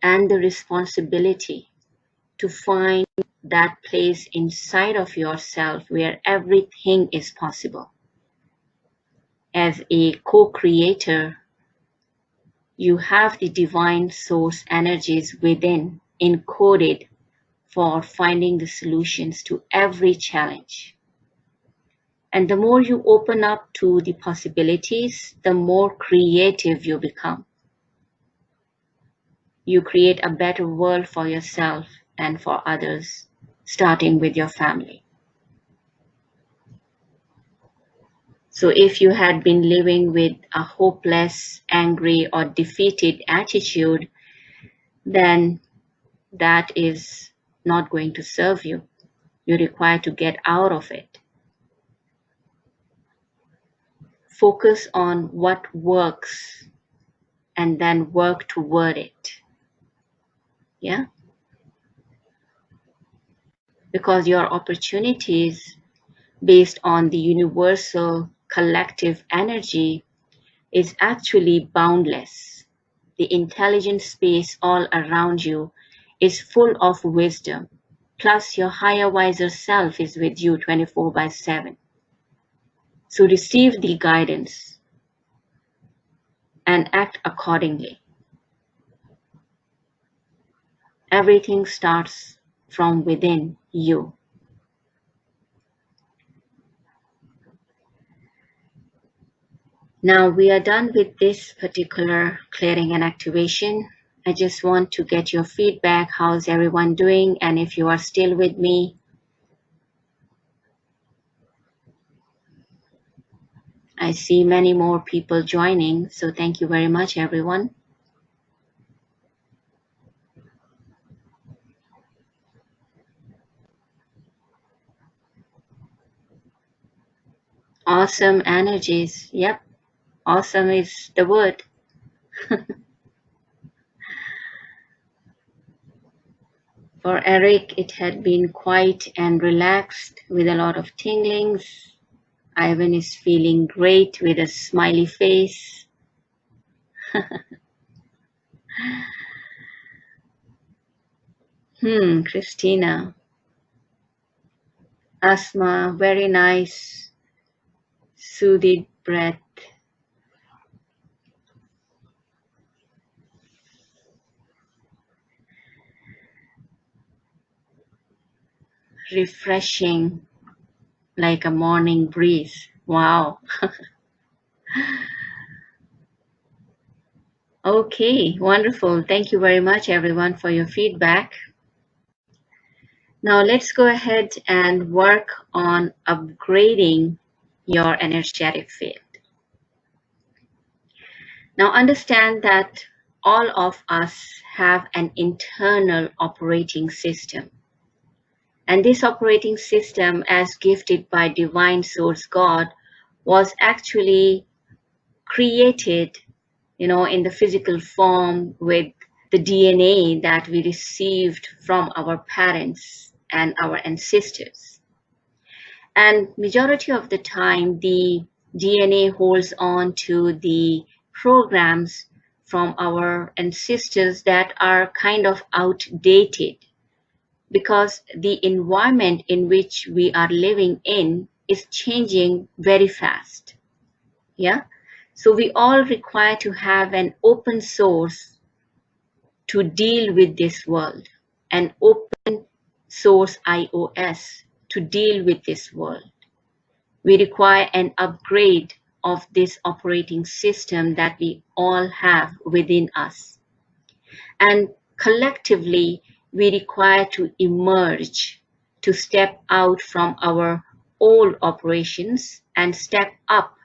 [SPEAKER 1] and the responsibility to find that place inside of yourself where everything is possible. As a co-creator, you have the divine source energies within encoded for finding the solutions to every challenge. And the more you open up to the possibilities, the more creative you become. You create a better world for yourself and for others, starting with your family. So if you had been living with a hopeless, angry, or defeated attitude, then that is not going to serve you. You're required to get out of it. Focus on what works and then work toward it. Yeah? Because your opportunities based on the universal collective energy is actually boundless. The intelligent space all around you is full of wisdom. Plus your higher, wiser self is with you 24/7. So receive the guidance and act accordingly. Everything starts from within you. Now we are done with this particular clearing and activation. I just want to get your feedback. How's everyone doing? And if you are still with me, I see many more people joining. So thank you very much, everyone. Awesome energies. Yep. Awesome is the word. For Eric, it had been quiet and relaxed with a lot of tinglings. Ivan is feeling great with a smiley face. Christina. Asma, very nice. Soothed breath. Refreshing, like a morning breeze. Wow. Okay, wonderful. Thank you very much, everyone, for your feedback. Now let's go ahead and work on upgrading your energetic field. Now understand that all of us have an internal operating system. And this operating system, as gifted by Divine Source God, was actually created, in the physical form with the DNA that we received from our parents and our ancestors. And majority of the time, the DNA holds on to the programs from our ancestors that are kind of outdated, because the environment in which we are living in is changing very fast. Yeah. So we all require to have an open source to deal with this world, an open source iOS to deal with this world. We require an upgrade of this operating system that we all have within us. And collectively, we require to emerge, to step out from our old operations and step up,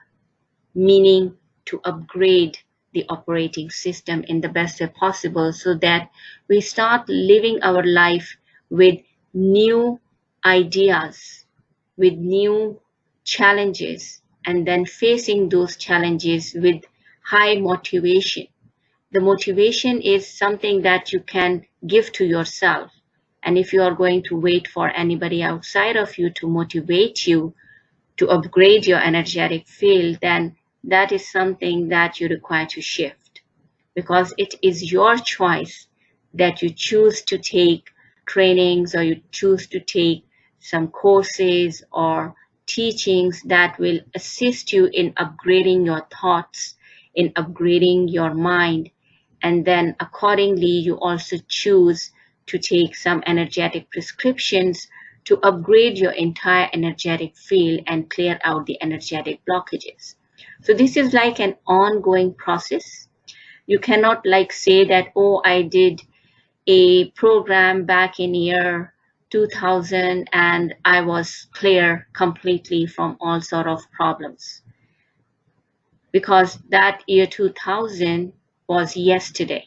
[SPEAKER 1] meaning to upgrade the operating system in the best way possible so that we start living our life with new ideas, with new challenges, and then facing those challenges with high motivation. The motivation is something that you can give to yourself. And if you are going to wait for anybody outside of you to motivate you to upgrade your energetic field, then that is something that you require to shift, because it is your choice that you choose to take trainings or you choose to take some courses or teachings that will assist you in upgrading your thoughts, in upgrading your mind. And then accordingly, you also choose to take some energetic prescriptions to upgrade your entire energetic field and clear out the energetic blockages. So this is like an ongoing process. You cannot like say that, oh, I did a program back in year 2000 and I was clear completely from all sort of problems. Because that year 2000 was yesterday.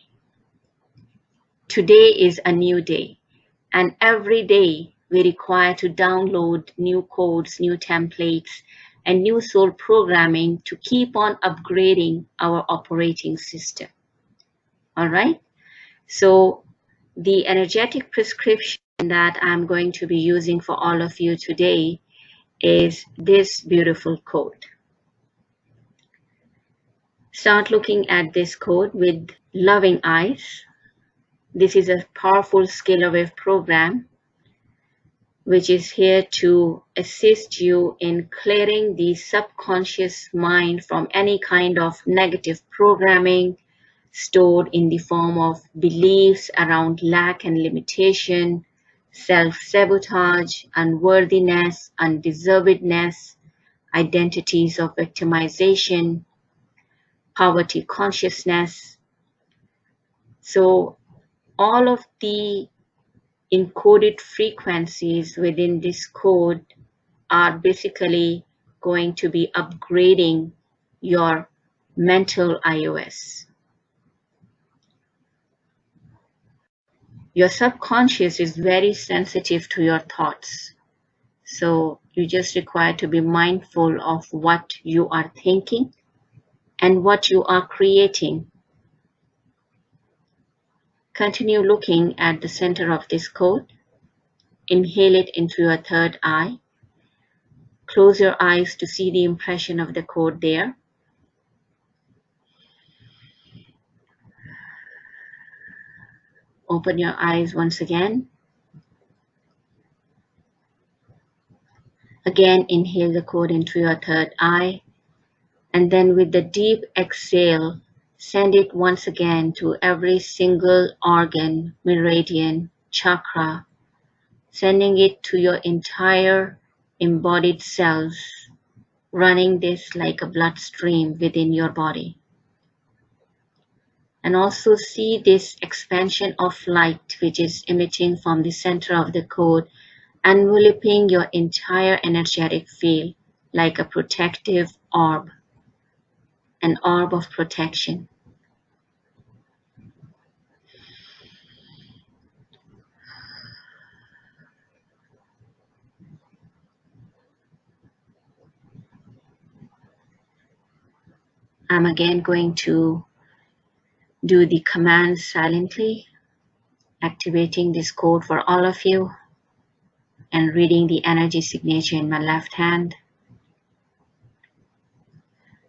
[SPEAKER 1] Today is a new day, and every day we require to download new codes, new templates, and new soul programming to keep on upgrading our operating system. All right? So the energetic prescription that I'm going to be using for all of you today is this beautiful code. Start looking at this code with loving eyes. This is a powerful scalar wave program which is here to assist you in clearing the subconscious mind from any kind of negative programming stored in the form of beliefs around lack and limitation, self-sabotage, unworthiness, undeservedness, identities of victimization, poverty consciousness. So all of the encoded frequencies within this code are basically going to be upgrading your mental iOS. Your subconscious is very sensitive to your thoughts. So you just require to be mindful of what you are thinking and what you are creating. Continue looking at the center of this code. Inhale it into your third eye. Close your eyes to see the impression of the code there. Open your eyes once again. Again, inhale the code into your third eye. And then with the deep exhale, send it once again to every single organ, meridian, chakra, sending it to your entire embodied cells, running this like a bloodstream within your body. And also see this expansion of light which is emitting from the center of the code, enveloping your entire energetic field like a protective orb, an orb of protection. I'm again going to do the commands silently, activating this code for all of you and reading the energy signature in my left hand.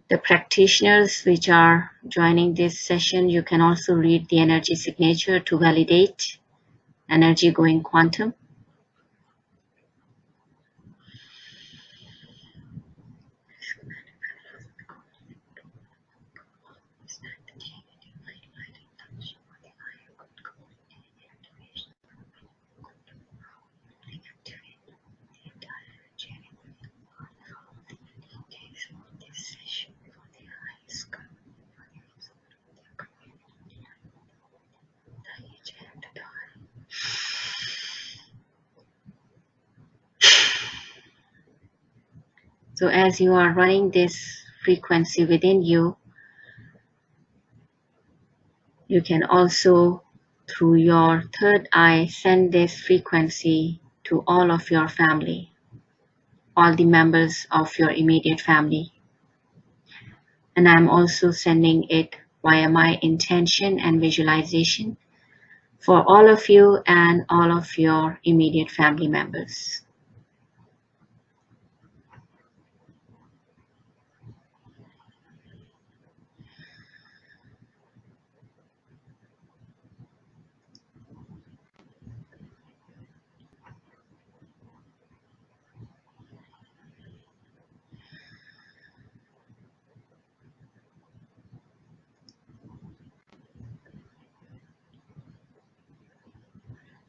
[SPEAKER 1] The practitioners which are joining this session, you can also read the energy signature to validate energy going quantum. So as you are running this frequency within you, you can also, through your third eye, send this frequency to all of your family, all the members of your immediate family. And I'm also sending it via my intention and visualization for all of you and all of your immediate family members.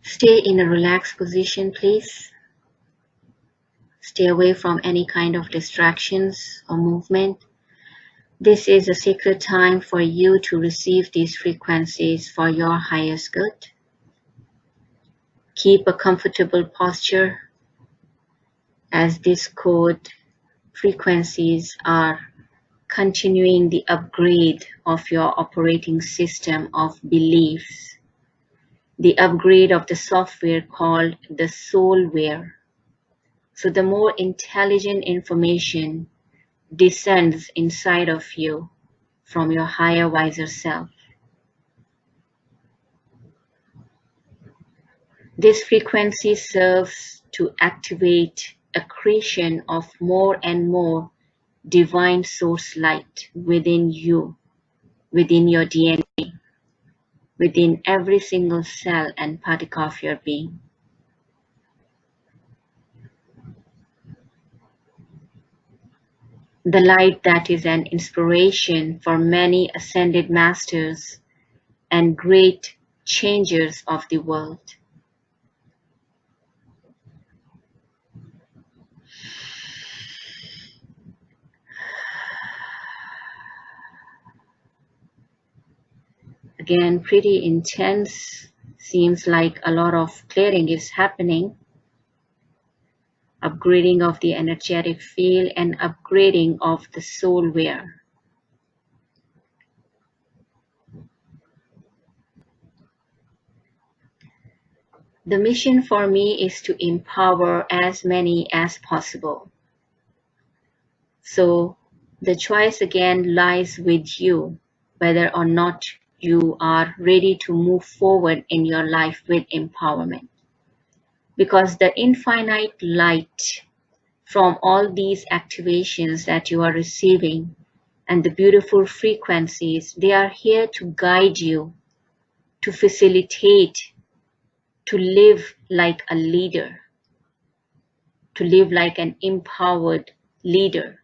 [SPEAKER 1] Stay in a relaxed position, please. Stay away from any kind of distractions or movement. This is a sacred time for you to receive these frequencies for your highest good. Keep a comfortable posture as these code frequencies are continuing the upgrade of your operating system of beliefs, the upgrade of the software called the soulware. So the more intelligent information descends inside of you from your higher, wiser self. This frequency serves to activate a creation of more and more divine source light within you, within your DNA, within every single cell and particle of your being. The light that is an inspiration for many ascended masters and great changers of the world. Again, pretty intense. Seems like a lot of clearing is happening. Upgrading of the energetic field and upgrading of the soulware. The mission for me is to empower as many as possible. So the choice again lies with you, whether or not you are ready to move forward in your life with empowerment. Because the infinite light from all these activations that you are receiving and the beautiful frequencies, they are here to guide you, to facilitate, to live like a leader, to live like an empowered leader,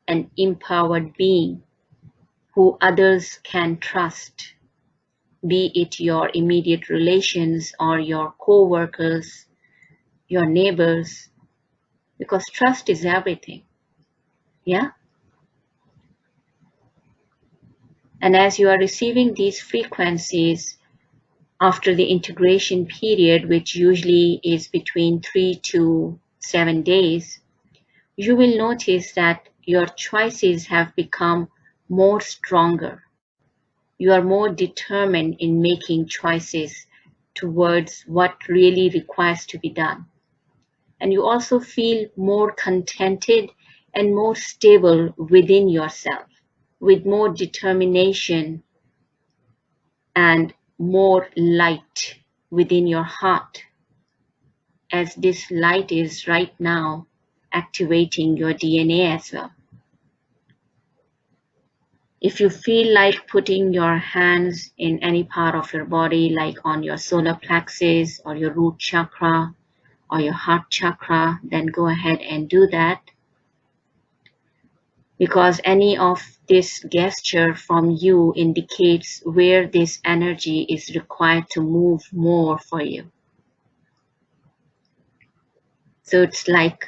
[SPEAKER 1] an empowered being who others can trust, be it your immediate relations or your co-workers, your neighbors, because trust is everything. Yeah? And as you are receiving these frequencies after the integration period, which usually is between 3 to 7 days, you will notice that your choices have become more stronger. You are more determined in making choices towards what really requires to be done. And you also feel more contented and more stable within yourself, with more determination and more light within your heart, as this light is right now activating your DNA as well. If you feel like putting your hands in any part of your body, like on your solar plexus or your root chakra or your heart chakra, then go ahead and do that. Because any of this gesture from you indicates where this energy is required to move more for you. So it's like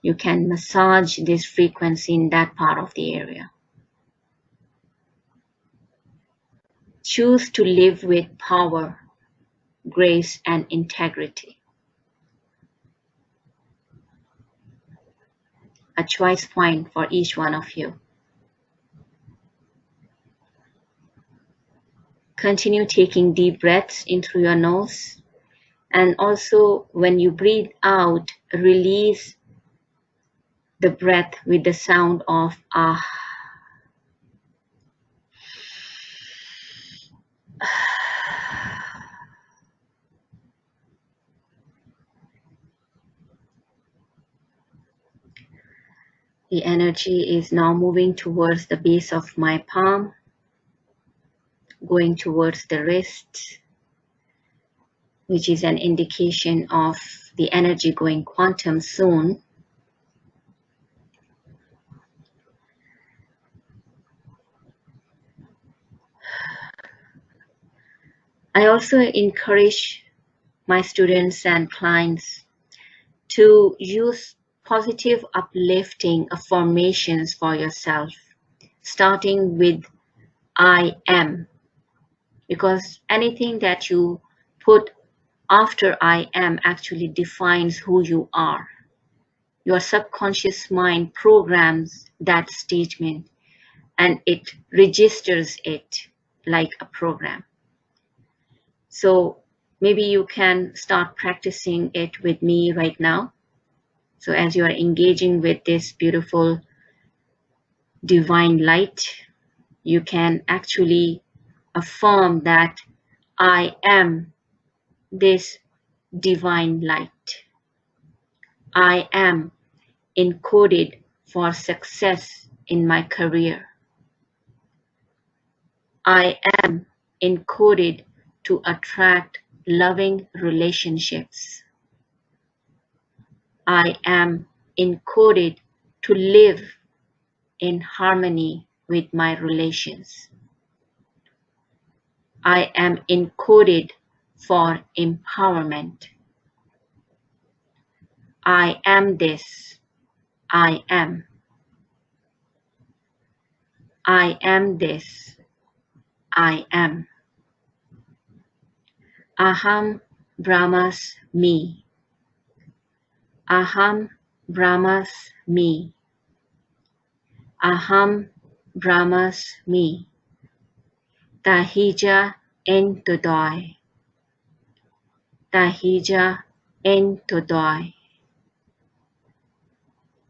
[SPEAKER 1] you can massage this frequency in that part of the area. Choose to live with power, grace, and integrity. a choice point for each one of you. Continue taking deep breaths in through your nose, and also when you breathe out, release the breath with the sound of ah. The energy is now moving towards the base of my palm, going towards the wrist, which is an indication of the energy going quantum soon. I also encourage my students and clients to use positive uplifting affirmations for yourself, starting with I am, because anything that you put after I am actually defines who you are. Your subconscious mind programs that statement and it registers it like a program. So maybe you can start practicing it with me right now. So as you are engaging with this beautiful divine light, you can actually affirm that I am this divine light. I am encoded for success in my career. I am encoded to attract loving relationships. I am encoded to live in harmony with my relations. I am encoded for empowerment. I am this. I am. I am this. I am. Aham Brahmasmi. Aham Brahmasmi. Aham Brahmasmi. Tahija en todoi. Tahija en todoi.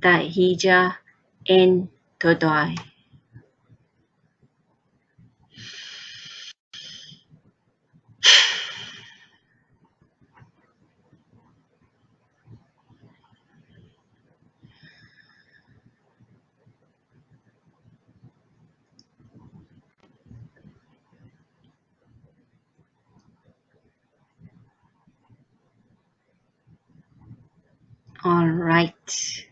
[SPEAKER 1] Tahija en todoi. All right.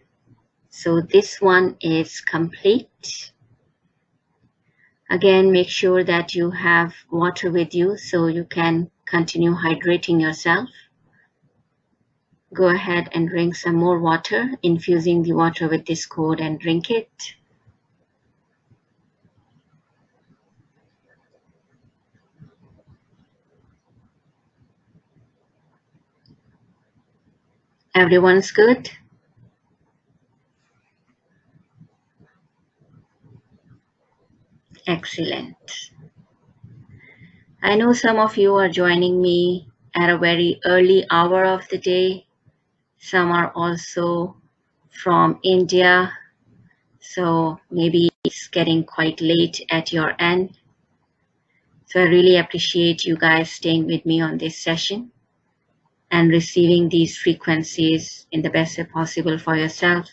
[SPEAKER 1] So this one is complete. Again, make sure that you have water with you so you can continue hydrating yourself. Go ahead and drink some more water, infusing the water with this code and drink it. Everyone's good? Excellent. I know some of you are joining me at a very early hour of the day. Some are also from India, so maybe it's getting quite late at your end. So I really appreciate you guys staying with me on this session and receiving these frequencies in the best way possible for yourself.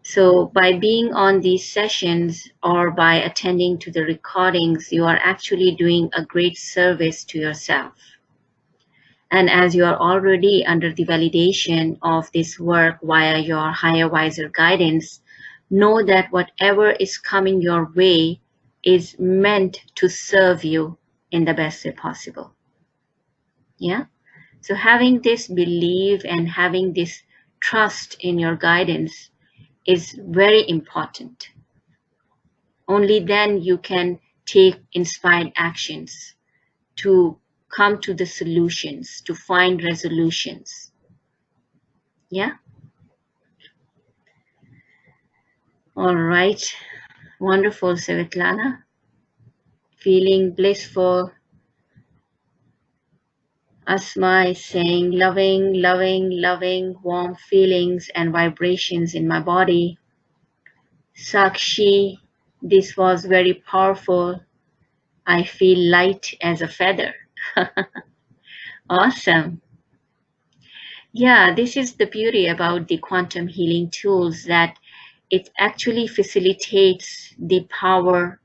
[SPEAKER 1] So by being on these sessions or by attending to the recordings, you are actually doing a great service to yourself. And as you are already under the validation of this work via your higher wiser guidance, know that whatever is coming your way is meant to serve you in the best way possible. Yeah? So having this belief and having this trust in your guidance is very important. Only then you can take inspired actions to come to the solutions, to find resolutions. Yeah? All right. Wonderful, Savitlana. Feeling blissful. Asma is saying loving, loving, loving, warm feelings and vibrations in my body. Sakshi, this was very powerful. I feel light as a feather. Awesome. Yeah, this is the beauty about the quantum healing tools, that it actually facilitates the power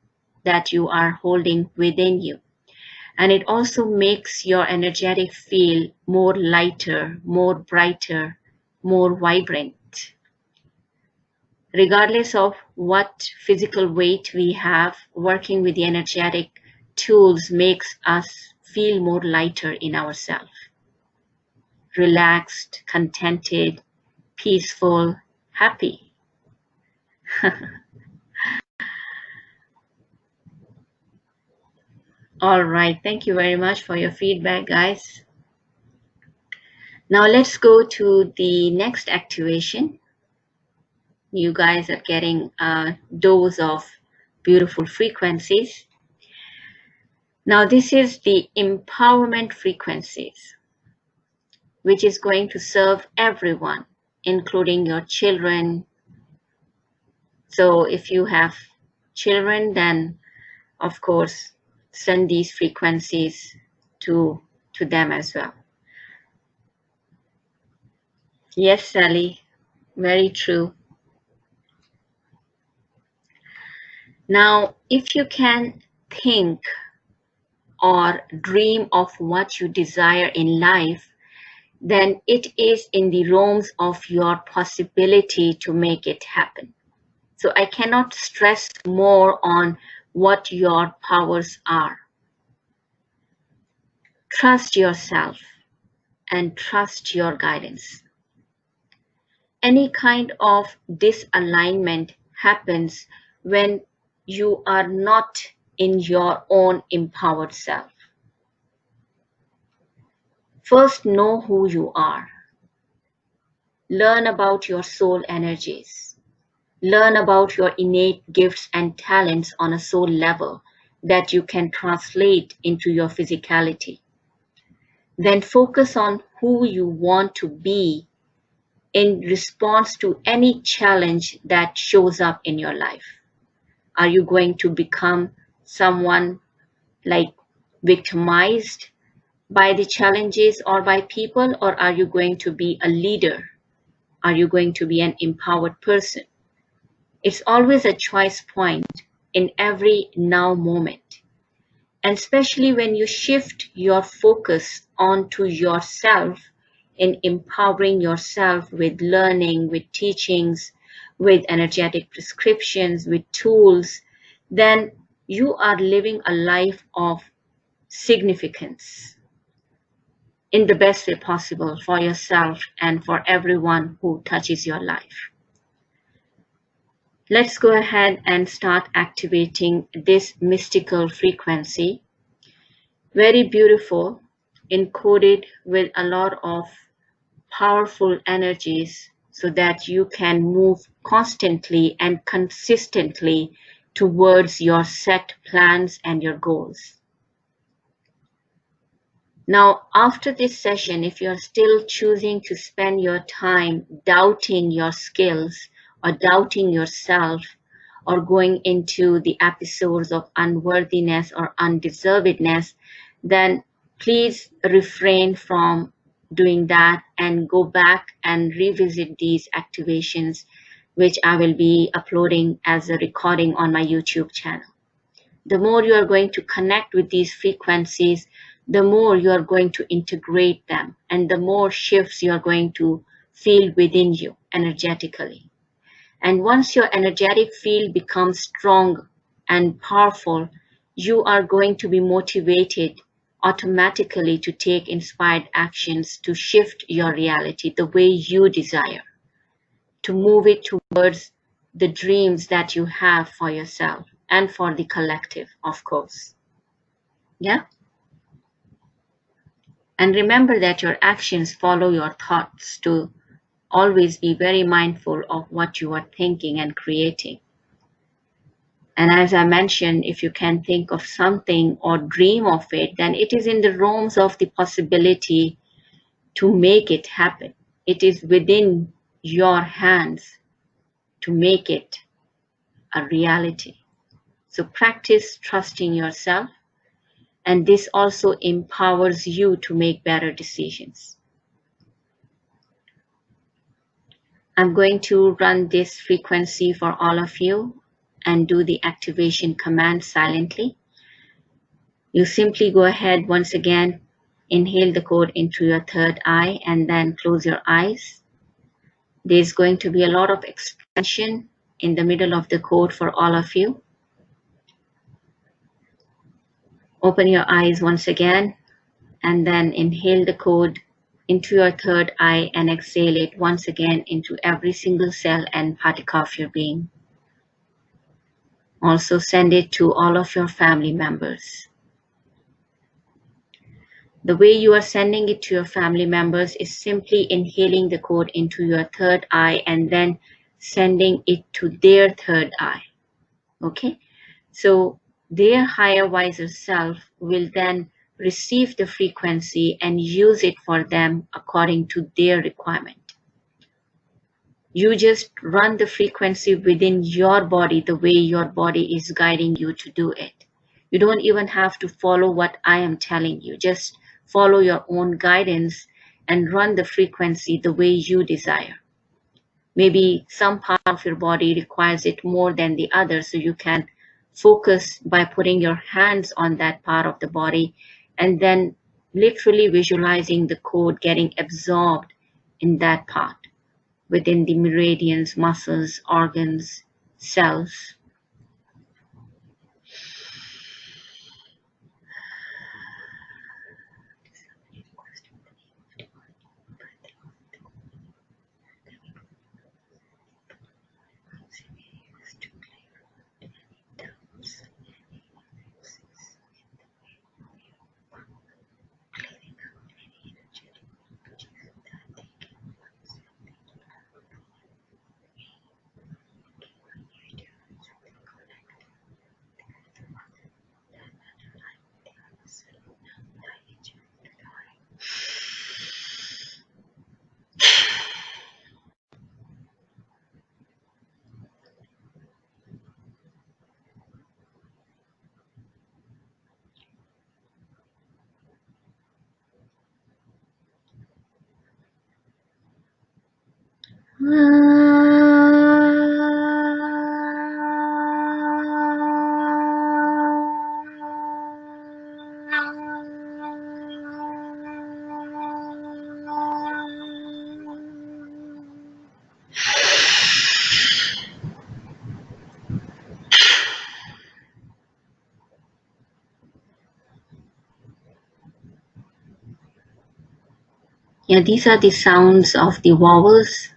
[SPEAKER 1] that you are holding within you. And it also makes your energetic field more lighter, more brighter, more vibrant. Regardless of what physical weight we have, working with the energetic tools makes us feel more lighter in ourselves, relaxed, contented, peaceful, happy. All right, thank you very much for your feedback, guys. Now let's go to the next activation. You guys are getting a dose of beautiful frequencies. Now this is the empowerment frequencies, which is going to serve everyone, including your children. So if you have children, then of course send these frequencies to them as well. Yes, Sally, very true. Now, if you can think or dream of what you desire in life, then it is in the realms of your possibility to make it happen. So I cannot stress more on what your powers are. Trust yourself and trust your guidance. Any kind of disalignment happens when you are not in your own empowered self. First, know who you are. Learn about your soul energies. Learn about your innate gifts and talents on a soul level that you can translate into your physicality. Then focus on who you want to be in response to any challenge that shows up in your life. Are you going to become someone like victimized by the challenges or by people, or are you going to be a leader? Are you going to be an empowered person? It's always a choice point in every now moment. And especially when you shift your focus onto yourself in empowering yourself with learning, with teachings, with energetic prescriptions, with tools, then you are living a life of significance in the best way possible for yourself and for everyone who touches your life. Let's go ahead and start activating this mystical frequency. Very beautiful, encoded with a lot of powerful energies so that you can move constantly and consistently towards your set plans and your goals. Now, after this session, if you're still choosing to spend your time doubting your skills or doubting yourself or going into the episodes of unworthiness or undeservedness, then please refrain from doing that and go back and revisit these activations, which I will be uploading as a recording on my YouTube channel. The more you are going to connect with these frequencies, the more you are going to integrate them, and the more shifts you are going to feel within you energetically. And once your energetic field becomes strong and powerful, you are going to be motivated automatically to take inspired actions to shift your reality the way you desire, to move it towards the dreams that you have for yourself and for the collective, of course. Yeah? And remember that your actions follow your thoughts too. always be very mindful of what you are thinking and creating. And as I mentioned, if you can think of something or dream of it, then it is in the realms of the possibility to make it happen. It is within your hands to make it a reality. So practice trusting yourself, and this also empowers you to make better decisions. I'm going to run this frequency for all of you and do the activation command silently. You simply go ahead once again, inhale the code into your third eye and then close your eyes. There's going to be a lot of expansion in the middle of the code for all of you. Open your eyes once again and then inhale the code into your third eye and exhale it once again into every single cell and particle of your being. Also send it to all of your family members. The way you are sending it to your family members is simply inhaling the code into your third eye and then sending it to their third eye. Okay? So their higher, wiser self will then receive the frequency and use it for them according to their requirement. You just run the frequency within your body the way your body is guiding you to do it. You don't even have to follow what I am telling you. Just follow your own guidance and run the frequency the way you desire. Maybe some part of your body requires it more than the other, so you can focus by putting your hands on that part of the body and then literally visualizing the code getting absorbed in that part within the meridians, muscles, organs, cells. Yeah, these are the sounds of the vowels.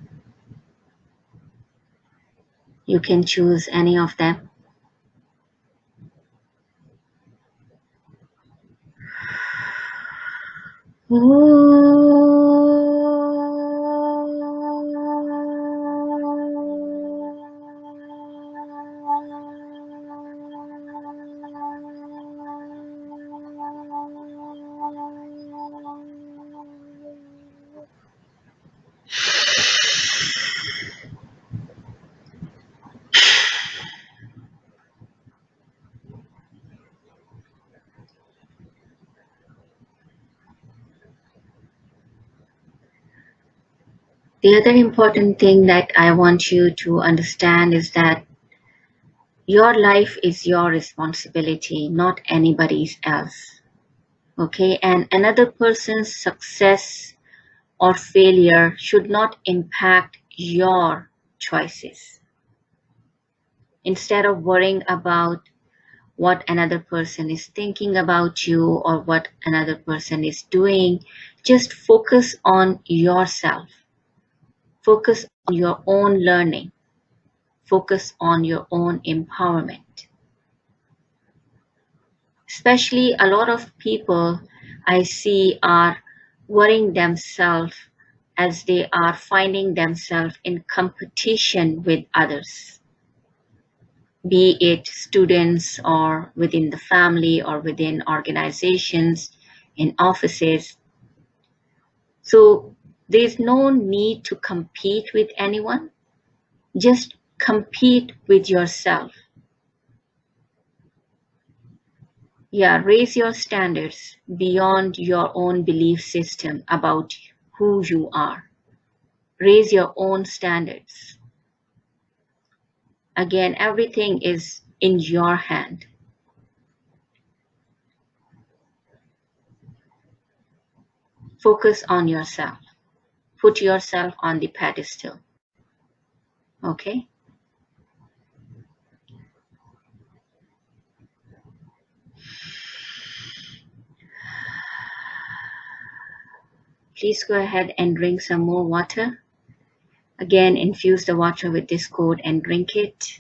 [SPEAKER 1] You can choose any of them. The other important thing that I want you to understand is that your life is your responsibility, not anybody's else. Okay, and another person's success or failure should not impact your choices. Instead of worrying about what another person is thinking about you or what another person is doing, just focus on yourself. Focus on your own learning. Focus on your own empowerment. Especially a lot of people I see are worrying themselves as they are finding themselves in competition with others, be it students or within the family or within organizations, in offices. So there's no need to compete with anyone. Just compete with yourself. Yeah, raise your standards beyond your own belief system about who you are. Raise your own standards. Again, everything is in your hand. Focus on yourself. Put yourself on the pedestal. Okay? Please go ahead and drink some more water. Again, infuse the water with this code and drink it,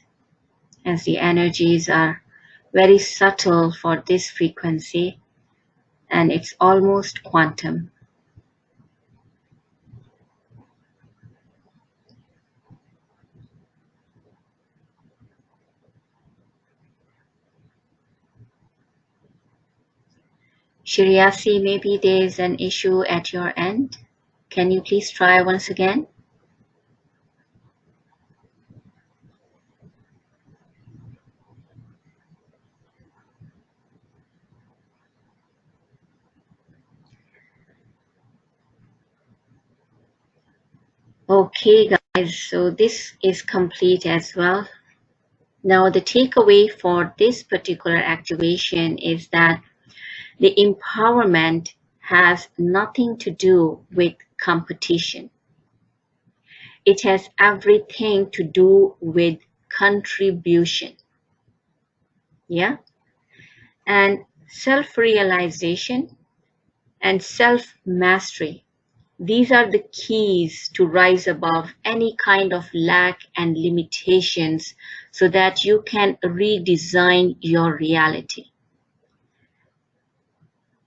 [SPEAKER 1] as the energies are very subtle for this frequency and it's almost quantum. Shriasi, maybe there is an issue at your end. Can you please try once again? Okay, guys, so this is complete as well. Now, the takeaway for this particular activation is that the empowerment has nothing to do with competition. It has everything to do with contribution. Yeah? And self-realization and self-mastery. These are the keys to rise above any kind of lack and limitations so that you can redesign your reality.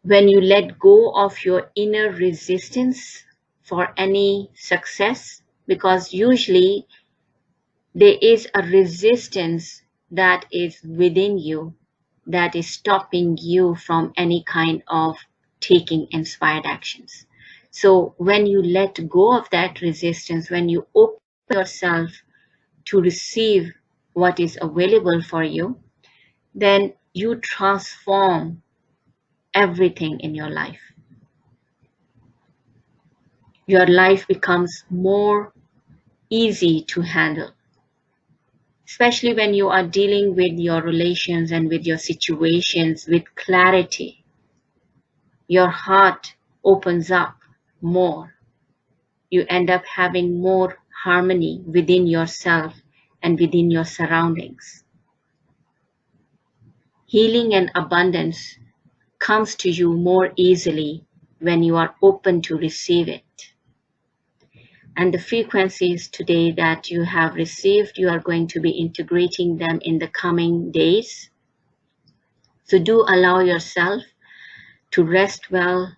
[SPEAKER 1] When you let go of your inner resistance for any success, because usually there is a resistance that is within you that is stopping you from any kind of taking inspired actions. So when you let go of that resistance, when you open yourself to receive what is available for you, then you transform everything in your life. Your life becomes more easy to handle, especially when you are dealing with your relations and with your situations with clarity. Your heart opens up more. You end up having more harmony within yourself and within your surroundings. Healing and abundance comes to you more easily when you are open to receive it. And the frequencies today that you have received, you are going to be integrating them in the coming days. So do allow yourself to rest well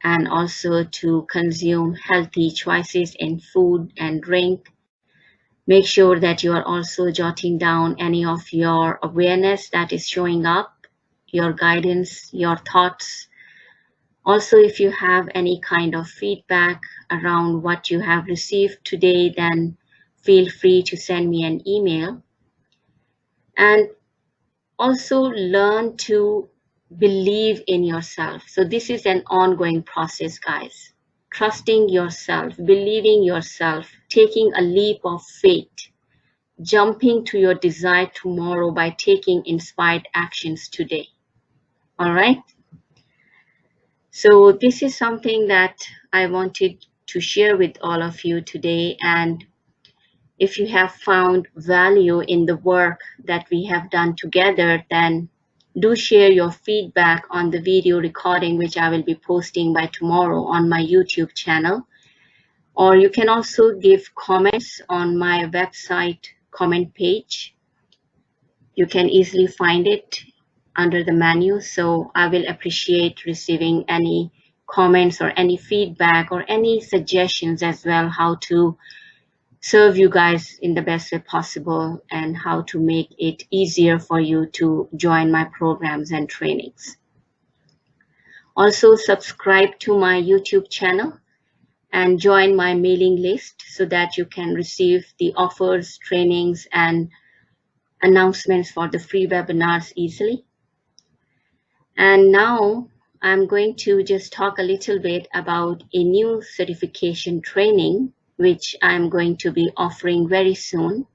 [SPEAKER 1] and also to consume healthy choices in food and drink. Make sure that you are also jotting down any of your awareness that is showing up, your guidance, your thoughts. Also, if you have any kind of feedback around what you have received today, then feel free to send me an email. And also learn to believe in yourself. So this is an ongoing process, guys. Trusting yourself, believing yourself, taking a leap of faith, jumping to your desired tomorrow by taking inspired actions today. All right? So this is something that I wanted to share with all of you today. And if you have found value in the work that we have done together, then do share your feedback on the video recording, which I will be posting by tomorrow on my YouTube channel. Or you can also give comments on my website comment page. You can easily find it under the menu. So I will appreciate receiving any comments or any feedback or any suggestions as well, how to serve you guys in the best way possible and how to make it easier for you to join my programs and trainings. Also, subscribe to my YouTube channel and join my mailing list so that you can receive the offers, trainings, and announcements for the free webinars easily. And now I'm going to just talk a little bit about a new certification training, which I'm going to be offering very soon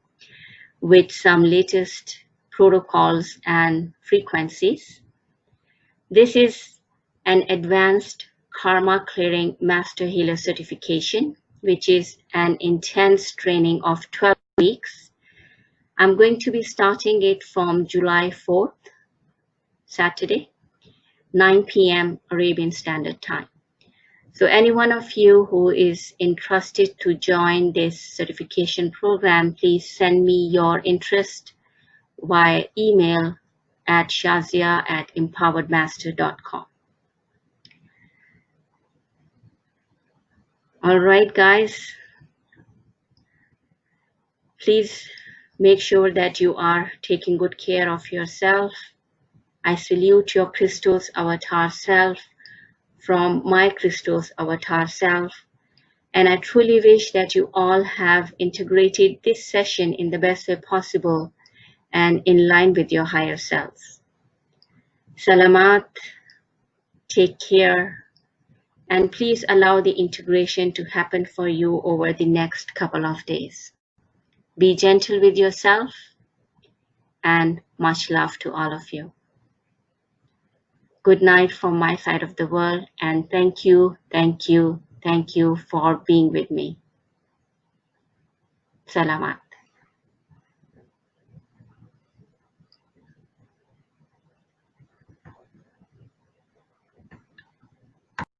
[SPEAKER 1] with some latest protocols and frequencies. This is an advanced karma clearing master healer certification, which is an intense training of 12 weeks. I'm going to be starting it from July 4th, Saturday, 9 p.m. Arabian Standard Time. So any one of you who is interested to join this certification program, please send me your interest via email at shazia@empoweredmaster.com. All right, guys, please make sure that you are taking good care of yourself. I salute your Christos avatar self from my Christos avatar self, and I truly wish that you all have integrated this session in the best way possible and in line with your higher selves. Salamat, take care, and please allow the integration to happen for you over the next couple of days. Be gentle with yourself, and much love to all of you. Good night from my side of the world, and thank you for being with me. Salamat.